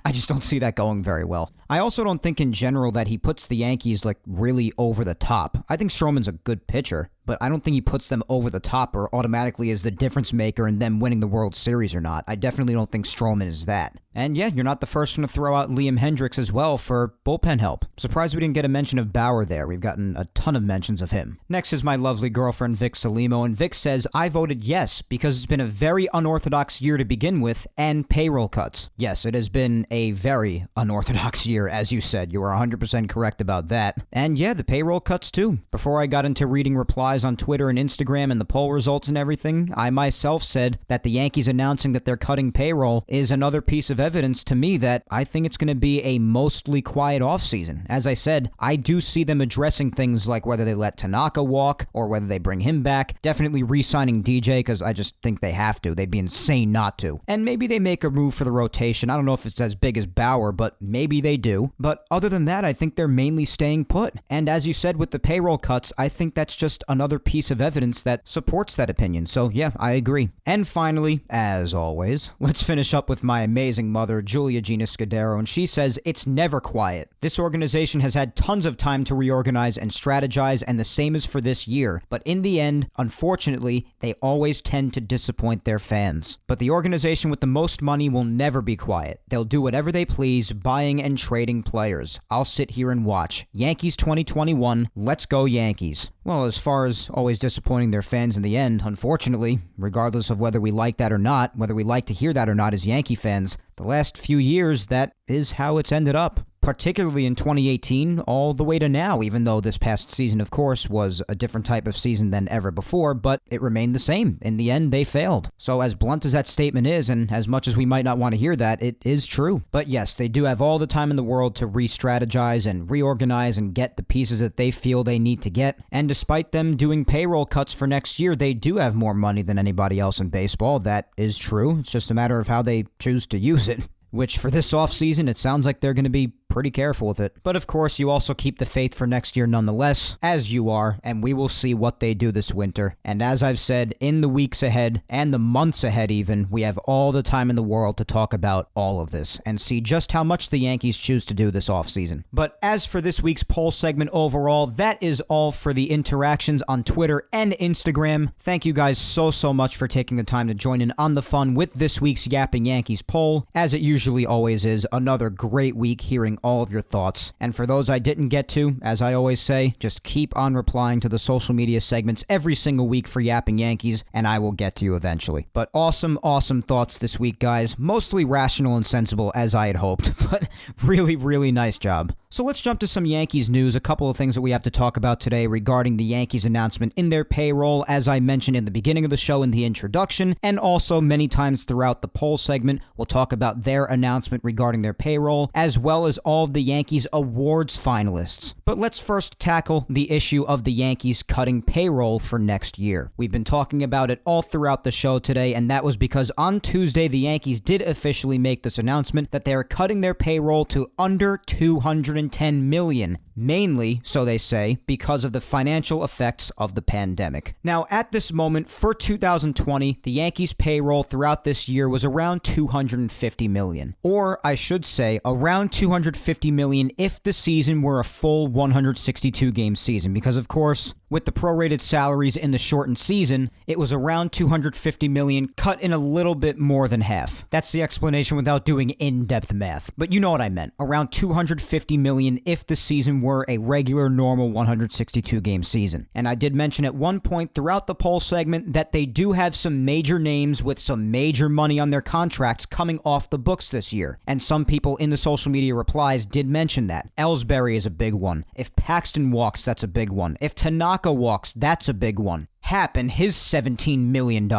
Speaker 1: I just don't see that going very well. I also don't think in general that he puts the Yankees really over the top. I think Stroman's a good pitcher, but I don't think he puts them over the top or automatically is the difference maker in them winning the World Series or not. I definitely don't think Stroman is that. And yeah, you're not the first one to throw out Liam Hendricks as well for bullpen help. Surprised we didn't get a mention of Bauer there. We've gotten a ton of mentions of him. Next is my lovely girlfriend Vic Salimo, and Vic says, I voted yes because it's been a very unorthodox year to begin with and payroll cuts. Yes, it has been a very unorthodox year, as you said. You are 100% correct about that. And yeah, the payroll cuts too. Before I got into reading replies on Twitter and Instagram and the poll results and everything, I myself said that the Yankees announcing that they're cutting payroll is another piece of evidence to me that I think it's going to be a mostly quiet offseason. As I said, I do see them addressing things like whether they let Tanaka walk or whether they bring him back. Definitely re-signing DJ because I just think they have to. They'd be insane not to. And maybe they make a move for the rotation. I don't know if it's as big as Bauer, but maybe they do. But other than that, I think they're mainly staying put. And as you said with the payroll cuts, I think that's just another piece of evidence that supports that opinion. So yeah, I agree. And finally, as always, let's finish up with my amazing mother, Julia Gina Scudiero, and she says, it's never quiet. This organization has had tons of time to reorganize and strategize, and the same is for this year. But in the end, unfortunately, they always tend to disappoint their fans. But the organization with the most money will never be quiet. They'll do whatever they please, buying and trading players. I'll sit here and watch. Yankees 2021, let's go Yankees. Well, as far as always disappointing their fans in the end, unfortunately, regardless of whether we like that or not, whether we like to hear that or not as Yankee fans, the last few years, that is how it's ended up. Particularly in 2018, all the way to now, even though this past season, of course, was a different type of season than ever before, but it remained the same. In the end, they failed. So as blunt as that statement is, and as much as we might not want to hear that, it is true. But yes, they do have all the time in the world to re-strategize and reorganize and get the pieces that they feel they need to get. And despite them doing payroll cuts for next year, they do have more money than anybody else in baseball. That is true. It's just a matter of how they choose to use it. Which for this offseason, it sounds like they're going to be pretty careful with it. But of course, you also keep the faith for next year nonetheless, as you are, and we will see what they do this winter. And as I've said, in the weeks ahead, and the months ahead even, we have all the time in the world to talk about all of this, and see just how much the Yankees choose to do this offseason. But as for this week's poll segment overall, that is all for the interactions on Twitter and Instagram. Thank you guys so much for taking the time to join in on the fun with this week's Yapping Yankees poll. As it usually always is, another great week hearing all of your thoughts. And for those I didn't get to, as I always say, just keep on replying to the social media segments every single week for Yapping Yankees, and I will get to you eventually. But awesome thoughts this week, guys. Mostly rational and sensible, as I had hoped, but really nice job. So let's jump to some Yankees news, a couple of things that we have to talk about today regarding the Yankees announcement in their payroll, as I mentioned in the beginning of the show in the introduction, and also many times throughout the poll segment. We'll talk about their announcement regarding their payroll, as well as all of the Yankees awards finalists. But let's first tackle the issue of the Yankees cutting payroll for next year. We've been talking about it all throughout the show today, and that was because on Tuesday, the Yankees did officially make this announcement that they are cutting their payroll to under $210 million. Mainly, so they say, because of the financial effects of the pandemic. Now, at this moment, for 2020, the Yankees' payroll throughout this year was around $250 million. Or, I should say, around $250 million if the season were a full 162-game season. Because, of course, with the prorated salaries in the shortened season, it was around $250 million, cut in a little bit more than half. That's the explanation without doing in-depth math. But you know what I meant. Around $250 million if the season were a regular, normal 162-game season. And I did mention at one point throughout the poll segment that they do have some major names with some major money on their contracts coming off the books this year. And some people in the social media replies did mention that. Ellsbury is a big one. If Paxton walks, that's a big one. If Tanaka walks, that's a big one. Happ and his $17 million.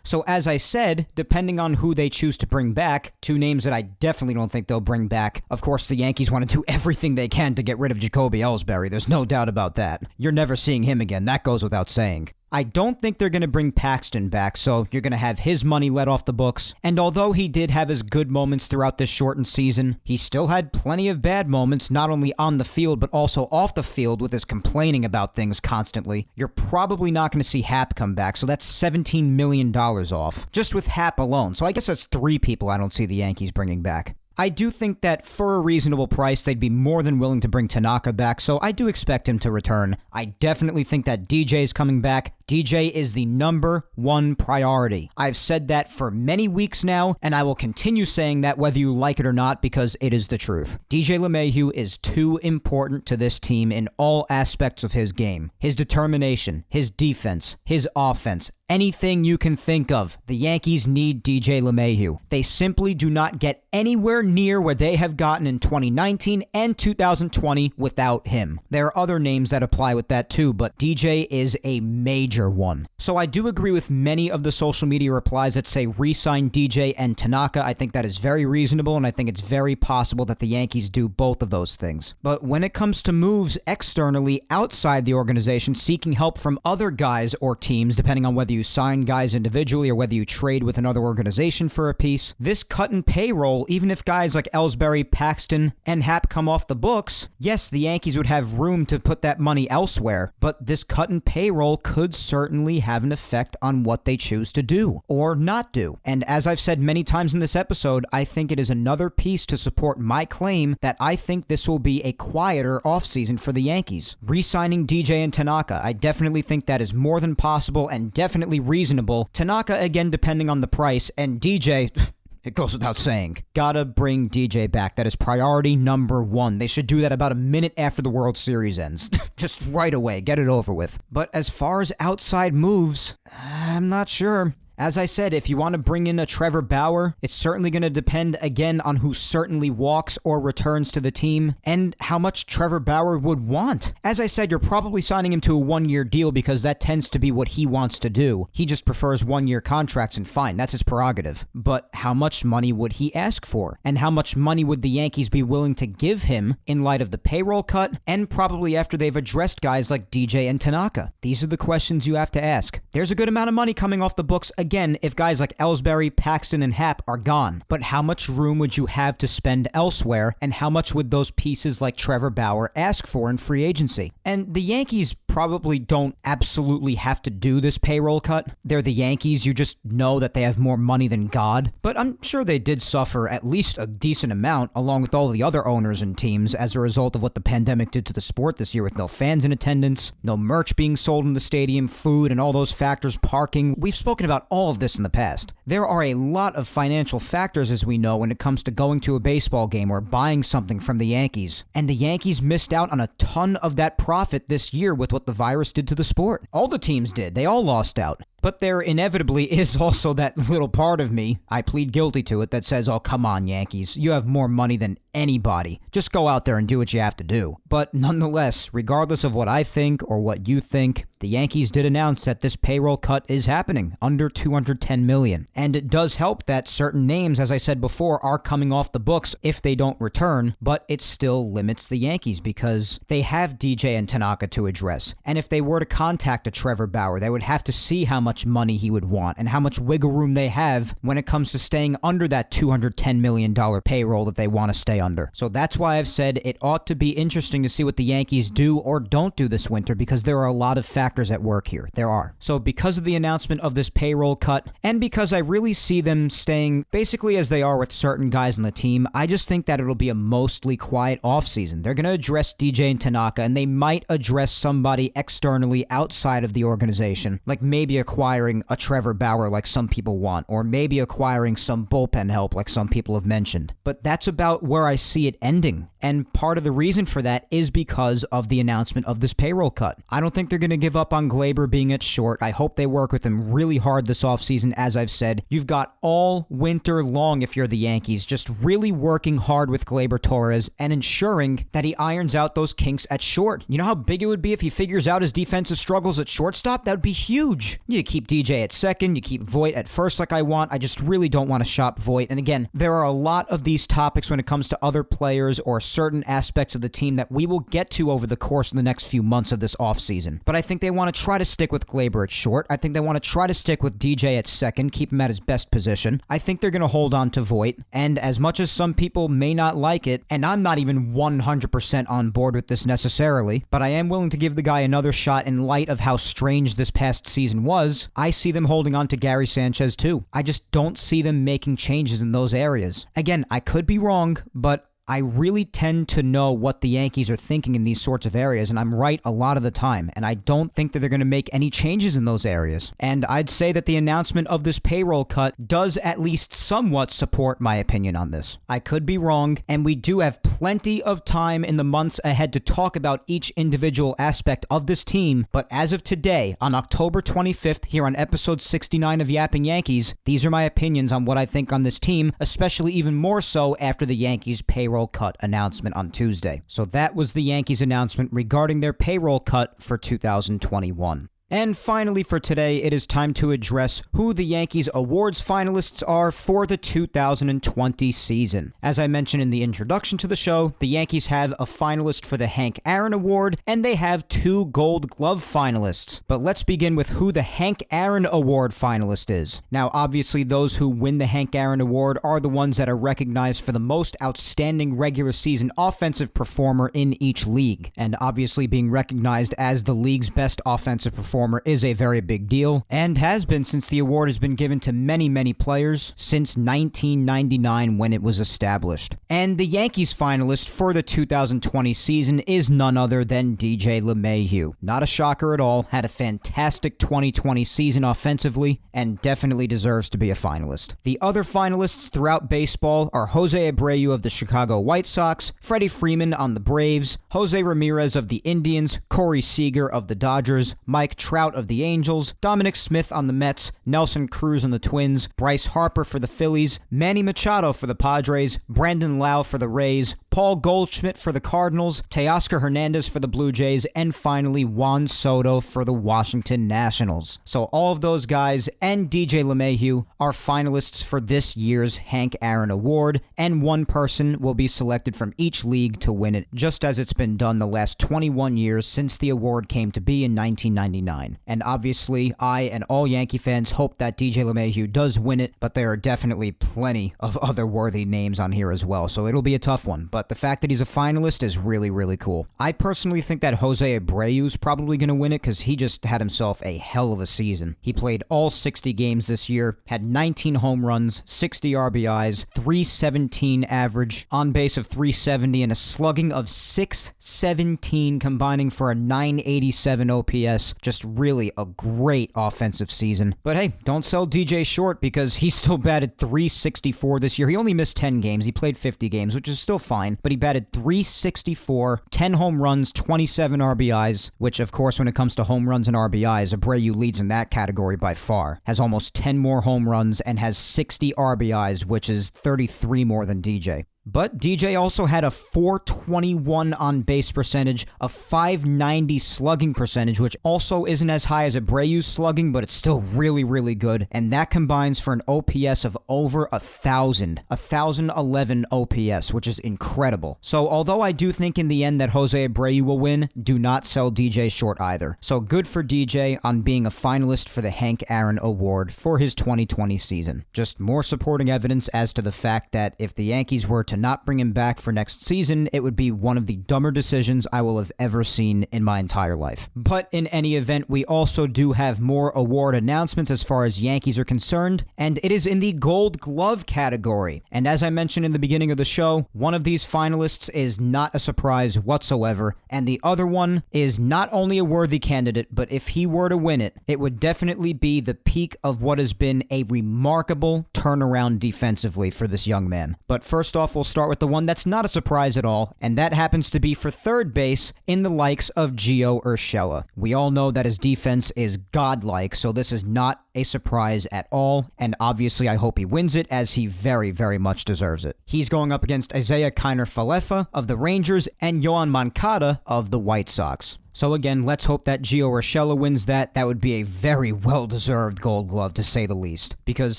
Speaker 1: So as I said, depending on who they choose to bring back, two names that I definitely don't think they'll bring back. Of course, the Yankees want to do everything they can to get rid of Jacoby Ellsbury. There's no doubt about that. You're never seeing him again. That goes without saying. I don't think they're going to bring Paxton back, so you're going to have his money let off the books. And although he did have his good moments throughout this shortened season, he still had plenty of bad moments, not only on the field, but also off the field with his complaining about things constantly. You're probably not going to see Happ come back, so that's $17 million off, just with Happ alone. So I guess that's three people I don't see the Yankees bringing back. I do think that for a reasonable price, they'd be more than willing to bring Tanaka back, so I do expect him to return. I definitely think that DJ is coming back. DJ is the number one priority. I've said that for many weeks now, and I will continue saying that whether you like it or not, because it is the truth. DJ LeMahieu is too important to this team in all aspects of his game. His determination, his defense, his offense, anything you can think of. The Yankees need DJ LeMahieu. They simply do not get anywhere near where they have gotten in 2019 and 2020 without him. There are other names that apply with that too, but DJ is a major one. So I do agree with many of the social media replies that say re-sign DJ and Tanaka. I think that is very reasonable, and I think it's very possible that the Yankees do both of those things. But when it comes to moves externally outside the organization, seeking help from other guys or teams, depending on whether you sign guys individually or whether you trade with another organization for a piece, this cut in payroll, even if guys like Ellsbury, Paxton, and Happ come off the books, yes, the Yankees would have room to put that money elsewhere, but this cut in payroll could certainly have an effect on what they choose to do or not do. And as I've said many times in this episode, I think it is another piece to support my claim that I think this will be a quieter offseason for the Yankees. Re-signing DJ and Tanaka, I definitely think that is more than possible and definitely reasonable. Tanaka, again, depending on the price, and DJ... It goes without saying. Gotta bring DJ back. That is priority number one. They should do that about a minute after the World Series ends. Just right away. Get it over with. But as far as outside moves, I'm not sure. As I said, if you want to bring in a Trevor Bauer, it's certainly going to depend again on who certainly walks or returns to the team and how much Trevor Bauer would want. As I said, you're probably signing him to a one-year deal because that tends to be what he wants to do. He just prefers one-year contracts, and fine, that's his prerogative. But how much money would he ask for? And how much money would the Yankees be willing to give him in light of the payroll cut and probably after they've addressed guys like DJ and Tanaka? These are the questions you have to ask. There's a good amount of money coming off the books again if guys like Ellsbury, Paxton, and Happ are gone. But how much room would you have to spend elsewhere, and how much would those pieces like Trevor Bauer ask for in free agency? And the Yankees probably don't absolutely have to do this payroll cut. They're the Yankees. You just know that they have more money than God. But I'm sure they did suffer at least a decent amount, along with all the other owners and teams, as a result of what the pandemic did to the sport this year, with no fans in attendance, no merch being sold in the stadium, food, and all those factors, parking. We've spoken about all of this in the past. There are a lot of financial factors, as we know, when it comes to going to a baseball game or buying something from the Yankees. And the Yankees missed out on a ton of that profit this year with what the virus did to the sport. All the teams did. They all lost out. But there inevitably is also that little part of me, I plead guilty to it, that says, oh, come on, Yankees. You have more money than anybody. Just go out there and do what you have to do. But nonetheless, regardless of what I think or what you think, the Yankees did announce that this payroll cut is happening, under $210 million. And it does help that certain names, as I said before, are coming off the books if they don't return, but it still limits the Yankees because they have DJ and Tanaka to address. And if they were to contact a Trevor Bauer, they would have to see how much money he would want and how much wiggle room they have when it comes to staying under that $210 million payroll that they want to stay under. So that's why I've said it ought to be interesting to see what the Yankees do or don't do this winter, because there are a lot of factors at work here. There are. So because of the announcement of this payroll cut, and because I really see them staying basically as they are with certain guys on the team, I just think that it'll be a mostly quiet offseason. They're going to address DJ and Tanaka, and they might address somebody externally outside of the organization, like maybe acquiring a Trevor Bauer like some people want, or maybe acquiring some bullpen help like some people have mentioned. But that's about where I see it ending. And part of the reason for that is because of the announcement of this payroll cut. I don't think they're going to give up on Gleyber being at short. I hope they work with him really hard this offseason. As I've said, you've got all winter long, if you're the Yankees, just really working hard with Gleyber Torres and ensuring that he irons out those kinks at short. You know how big it would be if he figures out his defensive struggles at shortstop? That would be huge. You keep DJ at second, you keep Voit at first like I want. I just really don't want to shop Voit. And again, there are a lot of these topics when it comes to other players or certain aspects of the team that we will get to over the course of the next few months of this offseason. But I think they want to try to stick with Gleyber at short. I think they want to try to stick with DJ at second, keep him at his best position. I think they're going to hold on to Voit. And as much as some people may not like it, and I'm not even 100% on board with this necessarily, but I am willing to give the guy another shot in light of how strange this past season was, I see them holding on to Gary Sanchez too. I just don't see them making changes in those areas. Again, I could be wrong, but I really tend to know what the Yankees are thinking in these sorts of areas, and I'm right a lot of the time, and I don't think that they're going to make any changes in those areas. And I'd say that the announcement of this payroll cut does at least somewhat support my opinion on this. I could be wrong, and we do have plenty of time in the months ahead to talk about each individual aspect of this team, but as of today, on October 25th, here on episode 69 of Yapping Yankees, these are my opinions on what I think on this team, especially even more so after the Yankees payroll cut announcement on Tuesday. So that was the Yankees announcement regarding their payroll cut for 2021. And finally for today, it is time to address who the Yankees awards finalists are for the 2020 season. As I mentioned in the introduction to the show, the Yankees have a finalist for the Hank Aaron Award, and they have 2 Gold Glove finalists. But let's begin with who the Hank Aaron Award finalist is. Now, obviously, those who win the Hank Aaron Award are the ones that are recognized for the most outstanding regular season offensive performer in each league. And obviously, being recognized as the league's best offensive performer is a very big deal, and has been since the award has been given to many, many players since 1999 when it was established. And the Yankees finalist for the 2020 season is none other than DJ LeMahieu. Not a shocker at all, had a fantastic 2020 season offensively, and definitely deserves to be a finalist. The other finalists throughout baseball are Jose Abreu of the Chicago White Sox, Freddie Freeman on the Braves, Jose Ramirez of the Indians, Corey Seager of the Dodgers, Mike Trout of the Angels, Dominic Smith on the Mets, Nelson Cruz on the Twins, Bryce Harper for the Phillies, Manny Machado for the Padres, Brandon Lau for the Rays, Paul Goldschmidt for the Cardinals, Teoscar Hernandez for the Blue Jays, and finally Juan Soto for the Washington Nationals. So all of those guys and DJ LeMahieu are finalists for this year's Hank Aaron Award, and one person will be selected from each league to win it, just as it's been done the last 21 years since the award came to be in 1999. 69. And obviously, I and all Yankee fans hope that DJ LeMahieu does win it, but there are definitely plenty of other worthy names on here as well, so it'll be a tough one. But the fact that he's a finalist is really, really cool. I personally think that Jose Abreu's probably going to win it because he just had himself a hell of a season. He played all 60 games this year, had 19 home runs, 60 RBIs, 317 average, on base of 370, and a slugging of 617, combining for a 987 OPS. Just really a great offensive season. But hey, don't sell DJ short because he still batted 364 this year. He only missed 10 games. He played 50 games, which is still fine, but he batted 364, 10 home runs, 27 RBIs, which of course when it comes to home runs and RBIs, Abreu leads in that category by far. Has almost 10 more home runs and has 60 RBIs, which is 33 more than DJ. But DJ also had a 421 on-base percentage, a 590 slugging percentage, which also isn't as high as Abreu's slugging, but it's still really, really good. And that combines for an OPS of over 1,011 OPS, which is incredible. So although I do think in the end that Jose Abreu will win, do not sell DJ short either. So good for DJ on being a finalist for the Hank Aaron Award for his 2020 season. Just more supporting evidence as to the fact that if the Yankees were to not bring him back for next season, it would be one of the dumber decisions I will have ever seen in my entire life. But in any event, we also do have more award announcements as far as Yankees are concerned, and it is in the Gold Glove category. And as I mentioned in the beginning of the show, one of these finalists is not a surprise whatsoever, and the other one is not only a worthy candidate, but if he were to win it, it would definitely be the peak of what has been a remarkable turnaround defensively for this young man. But first off, we'll start with the one that's not a surprise at all, and that happens to be for third base in the likes of Gio Urshela. We all know that his defense is godlike, so this is not a surprise at all, and obviously I hope he wins it as he very, very much deserves it. He's going up against Isaiah Kiner-Falefa of the Rangers and Yoan Moncada of the White Sox. So again, let's hope that Gio Urshela wins that. That would be a very well-deserved Gold Glove, to say the least. Because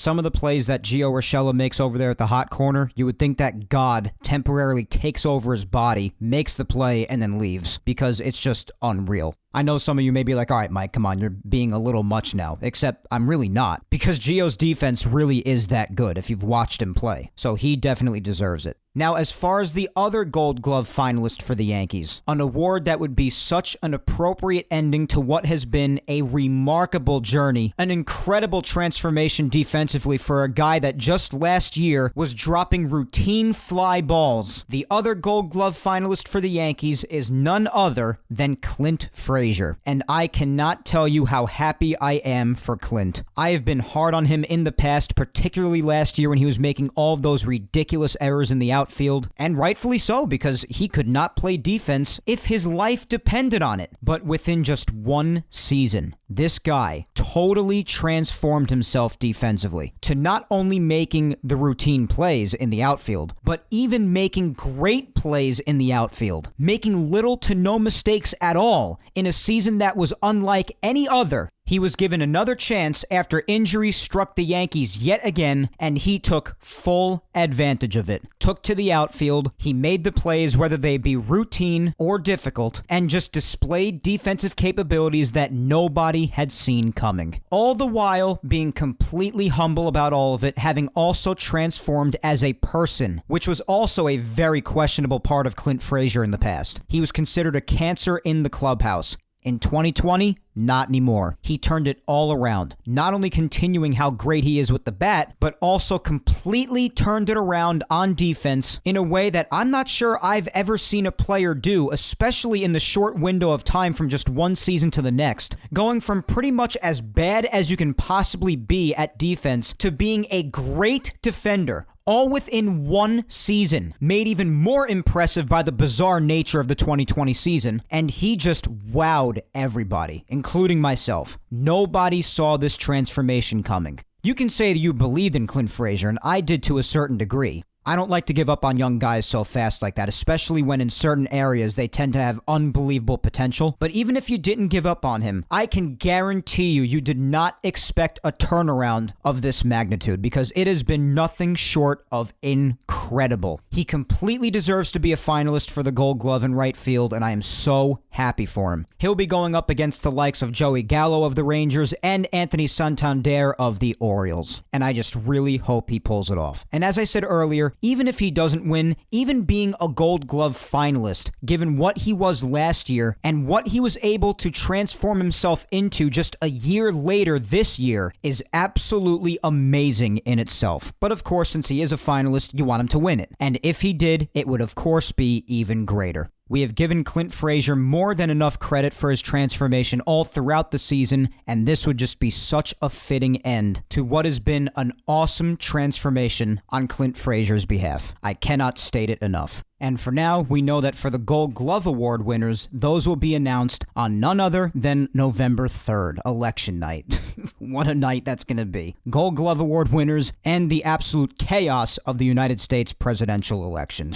Speaker 1: some of the plays that Gio Urshela makes over there at the hot corner, you would think that God temporarily takes over his body, makes the play, and then leaves. Because it's just unreal. I know some of you may be like, all right, Mike, come on, you're being a little much now. Except I'm really not. Because Gio's defense really is that good if you've watched him play. So he definitely deserves it. Now, as far as the other Gold Glove finalist for the Yankees, an award that would be such an appropriate ending to what has been a remarkable journey, an incredible transformation defensively for a guy that just last year was dropping routine fly balls. The other Gold Glove finalist for the Yankees is none other than Clint Frazier, and I cannot tell you how happy I am for Clint. I have been hard on him in the past, particularly last year when he was making all of those ridiculous errors in the outfield, and rightfully so, because he could not play defense if his life depended on it. But within just one season, this guy totally transformed himself defensively to not only making the routine plays in the outfield, but even making great plays in the outfield, making little to no mistakes at all in a season that was unlike any other. He was given another chance after injuries struck the Yankees yet again, and he took full advantage of it. Took to the outfield, he made the plays whether they be routine or difficult, and just displayed defensive capabilities that nobody had seen coming. All the while being completely humble about all of it, having also transformed as a person, which was also a very questionable part of Clint Frazier in the past. He was considered a cancer in the clubhouse. In 2020, not anymore. He turned it all around, not only continuing how great he is with the bat, but also completely turned it around on defense in a way that I'm not sure I've ever seen a player do, especially in the short window of time from just one season to the next, going from pretty much as bad as you can possibly be at defense to being a great defender. All within one season, made even more impressive by the bizarre nature of the 2020 season, and he just wowed everybody, including myself. Nobody saw this transformation coming. You can say that you believed in Clint Frazier, and I did to a certain degree. I don't like to give up on young guys so fast like that, especially when in certain areas they tend to have unbelievable potential. But even if you didn't give up on him, I can guarantee you did not expect a turnaround of this magnitude, because it has been nothing short of incredible. He completely deserves to be a finalist for the Gold Glove in right field, and I am so happy for him. He'll be going up against the likes of Joey Gallo of the Rangers and Anthony Santander of the Orioles, and I just really hope he pulls it off. And as I said earlier, even if he doesn't win, even being a Gold Glove finalist, given what he was last year and what he was able to transform himself into just a year later this year, is absolutely amazing in itself. But of course, since he is a finalist, you want him to win it. And if he did, it would of course be even greater. We have given Clint Frazier more than enough credit for his transformation all throughout the season, and this would just be such a fitting end to what has been an awesome transformation on Clint Frazier's behalf. I cannot state it enough. And for now, we know that for the Gold Glove Award winners, those will be announced on none other than November 3rd, election night. What a night that's going to be. Gold Glove Award winners and the absolute chaos of the United States presidential election.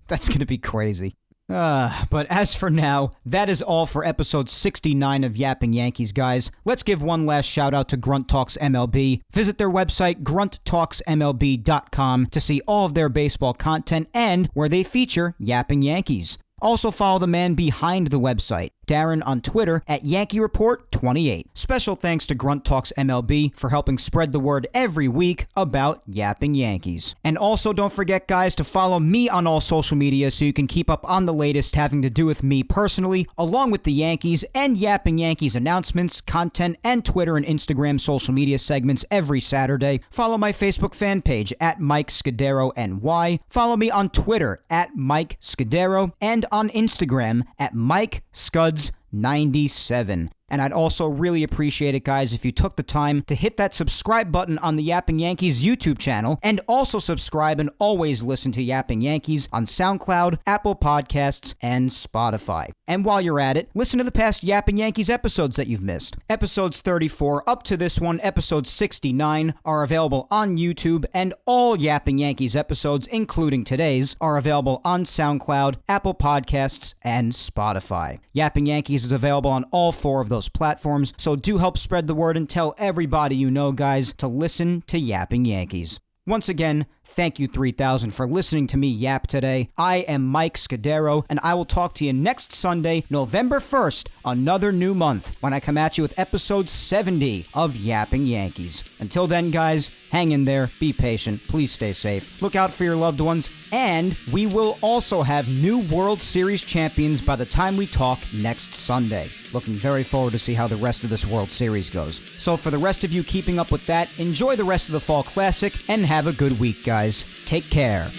Speaker 1: That's going to be crazy. But as for now, that is all for episode 69 of Yapping Yankees, guys. Let's give one last shout out to Grunt Talks MLB. Visit their website, grunttalksmlb.com, to see all of their baseball content and where they feature Yapping Yankees. Also follow the man behind the website, Darren, on Twitter at Yankee Report 28. Special thanks to Grunt Talks MLB for helping spread the word every week about Yapping Yankees. And also don't forget, guys, to follow me on all social media so you can keep up on the latest having to do with me personally, along with the Yankees and Yapping Yankees announcements, content, and Twitter and Instagram social media segments every Saturday. Follow my Facebook fan page at Mike Scudiero NY. Follow me on Twitter at Mike Scudiero and on Instagram at Mike Scuds97. And I'd also really appreciate it, guys, if you took the time to hit that subscribe button on the Yapping Yankees YouTube channel, and also subscribe and always listen to Yapping Yankees on SoundCloud, Apple Podcasts, and Spotify. And while you're at it, listen to the past Yapping Yankees episodes that you've missed. Episodes 34 up to this one, episode 69, are available on YouTube, and all Yapping Yankees episodes, including today's, are available on SoundCloud, Apple Podcasts, and Spotify. Yapping Yankees is available on all four of those platforms, so do help spread the word and tell everybody you know, guys, to listen to Yapping Yankees. Once again, thank you 3000 for listening to me yap today. I am Mike Scudiero, and I will talk to you next Sunday, November 1st, another new month, when I come at you with episode 70 of Yapping Yankees. Until then, guys, hang in there, be patient, please stay safe, look out for your loved ones, and we will also have new World Series champions by the time we talk next Sunday. Looking very forward to see how the rest of this World Series goes. So for the rest of you keeping up with that, enjoy the rest of the Fall Classic, and have a good week, guys. Take care.